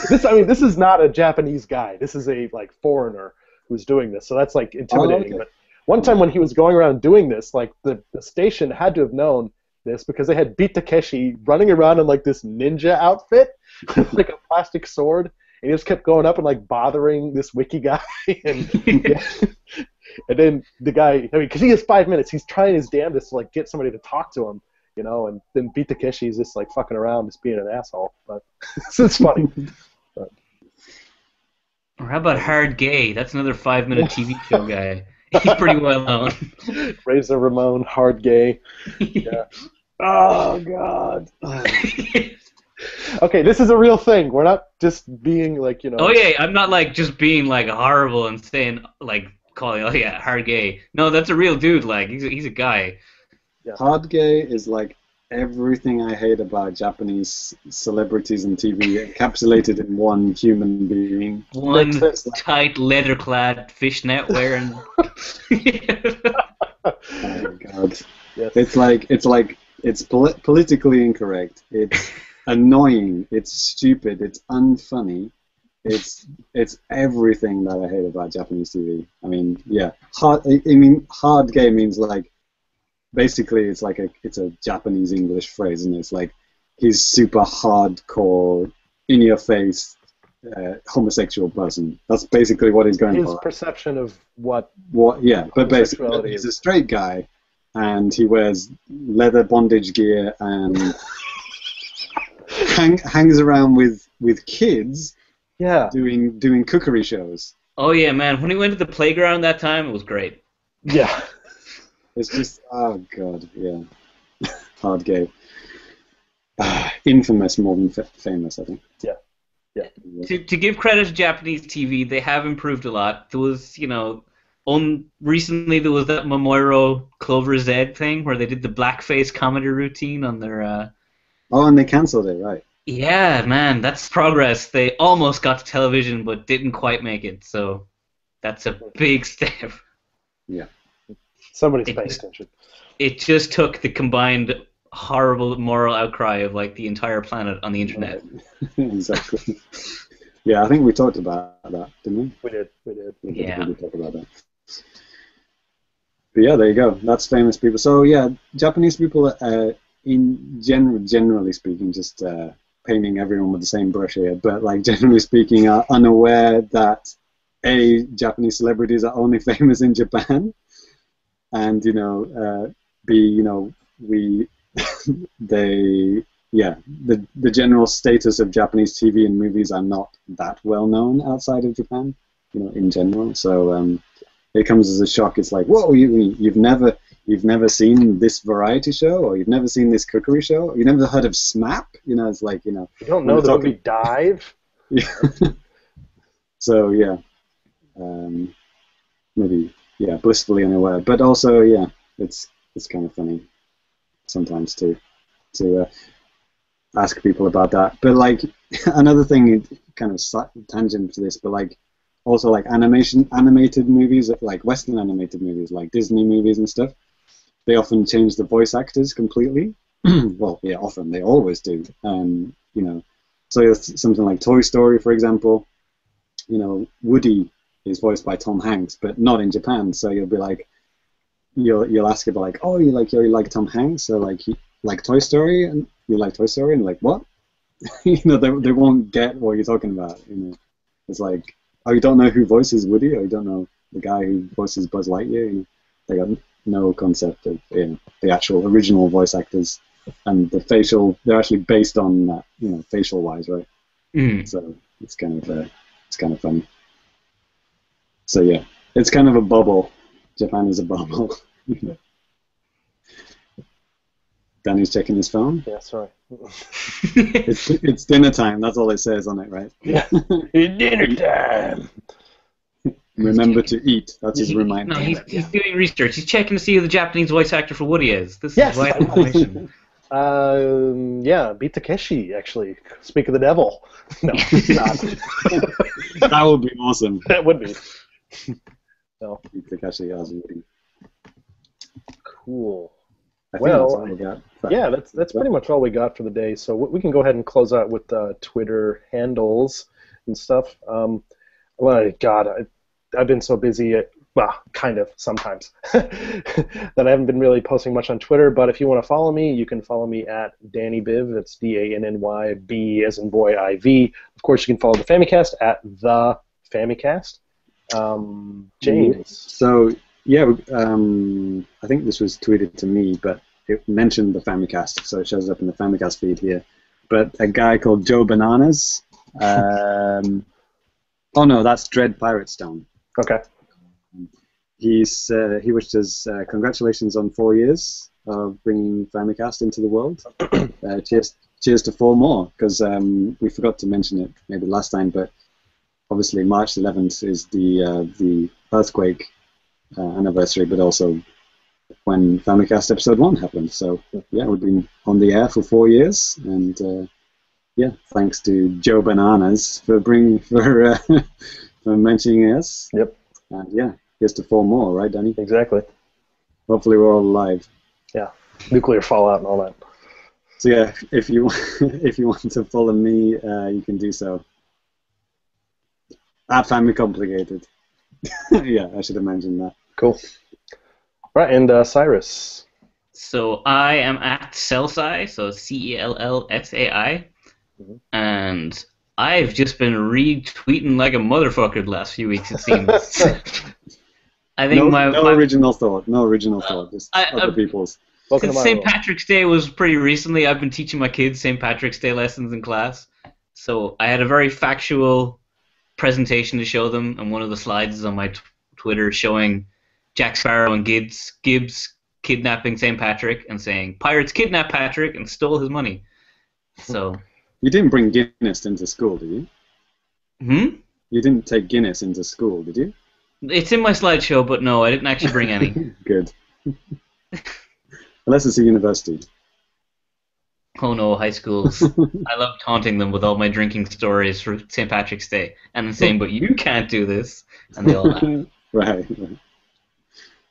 this is not a Japanese guy. This is a like foreigner who's doing this. So that's like intimidating. Oh, okay. But one time when he was going around doing this, like the station had to have known this because they had Beat Takeshi running around in like this ninja outfit with like a plastic sword, and he just kept going up and like bothering this Wiki guy. and and then the guy, I mean, because he has 5 minutes, he's trying his damnedest to like get somebody to talk to him, and then Beat Takeshi is just like fucking around, just being an asshole. But it's funny. But. Or how about Hard Gay? That's another 5-minute TV show guy. He's pretty well known. Razor Ramon, Hard Gay. Yeah. Oh God. Okay, this is a real thing. We're not just being like Oh yeah, I'm not like just being like horrible and saying like calling Hard Gay. No, that's a real dude. Like he's a guy. Yeah. Hard Gay is like everything I hate about Japanese celebrities and TV encapsulated in one human being. One tight leather-clad fishnet wearing. Oh my God. Yes. It's politically incorrect. It's annoying. It's stupid. It's unfunny. It's everything that I hate about Japanese TV. I mean, yeah. Hard Gay means like basically it's a Japanese English phrase, and it's like he's super hardcore, in your face, homosexual person. That's basically what he's going for. His perception of what? Yeah, but basically he's a straight guy, and he wears leather bondage gear and hangs around with kids. Yeah. Doing cookery shows. Oh yeah, man! When he went to the playground that time, it was great. Yeah. It's just, oh God, yeah. Hard Gay. Infamous more than famous, I think. Yeah. Yeah. To give credit to Japanese TV, they have improved a lot. There was, recently there was that Majora Clover Z thing where they did the blackface comedy routine on their. Oh, and they cancelled it, right? Yeah, man, that's progress. They almost got to television, but didn't quite make it. So that's a big step. Yeah. Somebody's paying attention. It just took the combined horrible moral outcry of like the entire planet on the internet. Exactly. Yeah, I think we talked about that, didn't we? We did. Yeah. We talked about that. But yeah, there you go. That's famous people. So yeah, Japanese people, generally speaking, just painting everyone with the same brush here, but like generally speaking, are unaware that Japanese celebrities are only famous in Japan. And the general status of Japanese TV and movies are not that well known outside of Japan, in general. So it comes as a shock. It's like, whoa, you've never seen this variety show, or you've never seen this cookery show, or you've never heard of SMAP. It's like you don't know the movie Dive. Yeah. So yeah, maybe. Yeah, blissfully unaware, but also it's kind of funny sometimes to ask people about that. But like another thing, kind of tangent to this, but like also like animated movies, like Western animated movies, like Disney movies and stuff. They often change the voice actors completely. Well, yeah, often they always do. So something like Toy Story, for example. Woody is voiced by Tom Hanks, but not in Japan. So you'll be like, you'll ask about like, oh, you like Tom Hanks, so like you like Toy Story, and you like Toy Story, and like what? They won't get what you're talking about. It's like, oh, you don't know who voices Woody, or you don't know the guy who voices Buzz Lightyear. They got no concept of the actual original voice actors and the facial, they're actually based on that, facial wise, right? Mm. So it's kind of funny. So yeah, it's kind of a bubble. Japan is a bubble. Danny's checking his phone. Yeah, sorry. It's dinner time. That's all it says on it, right? Yeah, it's dinner time. Remember to eat. That's his reminder. No, he's doing research. He's checking to see who the Japanese voice actor for Woody is. This Yes. is vital information. Yeah, beat Takeshi, actually. Speak of the devil. No, it's not. That would be awesome. That would be. No. Takashi Azumi. Cool. I think that's all we got. Yeah, that's pretty much all we got for the day. So we can go ahead and close out with Twitter handles and stuff. Well, God, I've been so busy. Well, kind of, sometimes, that I haven't been really posting much on Twitter, but if you want to follow me, you can follow me at DannyBiv. That's DANNYB as in boy IV. Of course, you can follow the Famicast at the Famicast. James. So, yeah, I think this was tweeted to me, but it mentioned the Famicast, so it shows up in the Famicast feed here. But a guy called Joe Bananas, oh no, that's Dread Pirate Stone. Okay. He wished us congratulations on 4 years of bringing Famicast into the world. Cheers to 4 more, because we forgot to mention it maybe last time, but obviously March 11th is the earthquake anniversary, but also when Famicast episode 1 happened. So yeah, we've been on the air for 4 years, and yeah, thanks to Joe Bananas for mentioning us. Yep. And yeah, here's to 4 more, right, Danny? Exactly. Hopefully we're all alive. Yeah. Nuclear fallout and all that. So yeah, if you want to follow me, you can do so. At Family Complicated. Yeah, I should have mentioned that. Cool. Right, and Cyrus. So I am at Cellsai, so CELLSAI, and I've just been retweeting like a motherfucker the last few weeks, it seems. I think no original thought. No original thought. Just other people's. Since St. Patrick's Day was pretty recently, I've been teaching my kids St. Patrick's Day lessons in class. So I had a very factual presentation to show them, and one of the slides is on my Twitter showing Jack Sparrow and Gibbs kidnapping St. Patrick and saying, "Pirates kidnapped Patrick and stole his money." So. You didn't bring Guinness into school, did you? Hmm? You didn't take Guinness into school, did you? It's in my slideshow, but no, I didn't actually bring any. Good. Unless it's a university. Oh no, high schools. I love taunting them with all my drinking stories for St. Patrick's Day, and then saying, "But you can't do this," and they all laugh. Right.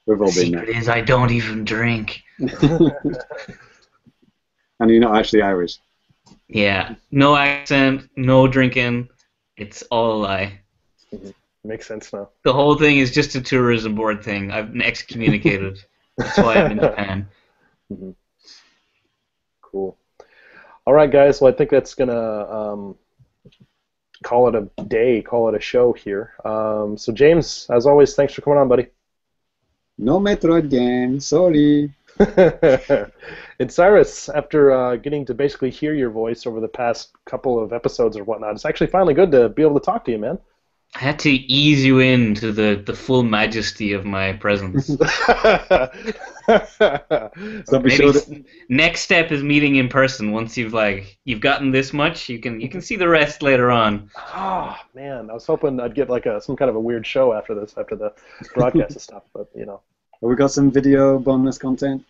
We've all The been there. secret is I don't even drink. And you're not actually Irish. Yeah, no accent, no drinking. It's all a lie. Makes sense now. The whole thing is just a tourism board thing. I've been excommunicated. That's why I'm in Japan. Cool. All right, guys. Well, I think that's gonna call it a day, call it a show here. So, James, as always, thanks for coming on, buddy. No Metroid game. Sorry. And Cyrus, after getting to basically hear your voice over the past couple of episodes or whatnot, it's actually finally good to be able to talk to you, man. I had to ease you into the full majesty of my presence. So be sure next step is meeting in person. Once you've gotten this much, you can see the rest later on. Oh man, I was hoping I'd get like some kind of a weird show after this, after the broadcast and stuff, but you know. Have we got some video bonus content?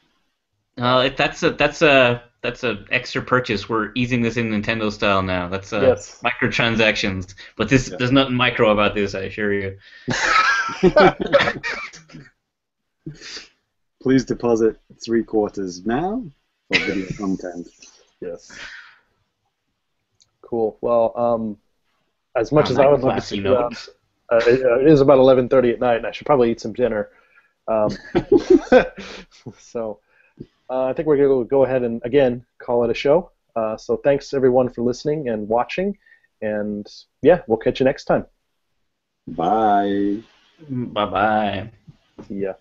That's a extra purchase. We're easing this in Nintendo style now. That's yes. Microtransactions. But there's nothing micro about this, I assure you. Please deposit 3/4 now for video content. Yes. Cool. Well, as much as I would love to see that, it is about 11:30 at night, and I should probably eat some dinner. So I think we're going to go ahead and, again, call it a show. So thanks, everyone, for listening and watching. And, yeah, we'll catch you next time. Bye. Bye-bye. Yeah.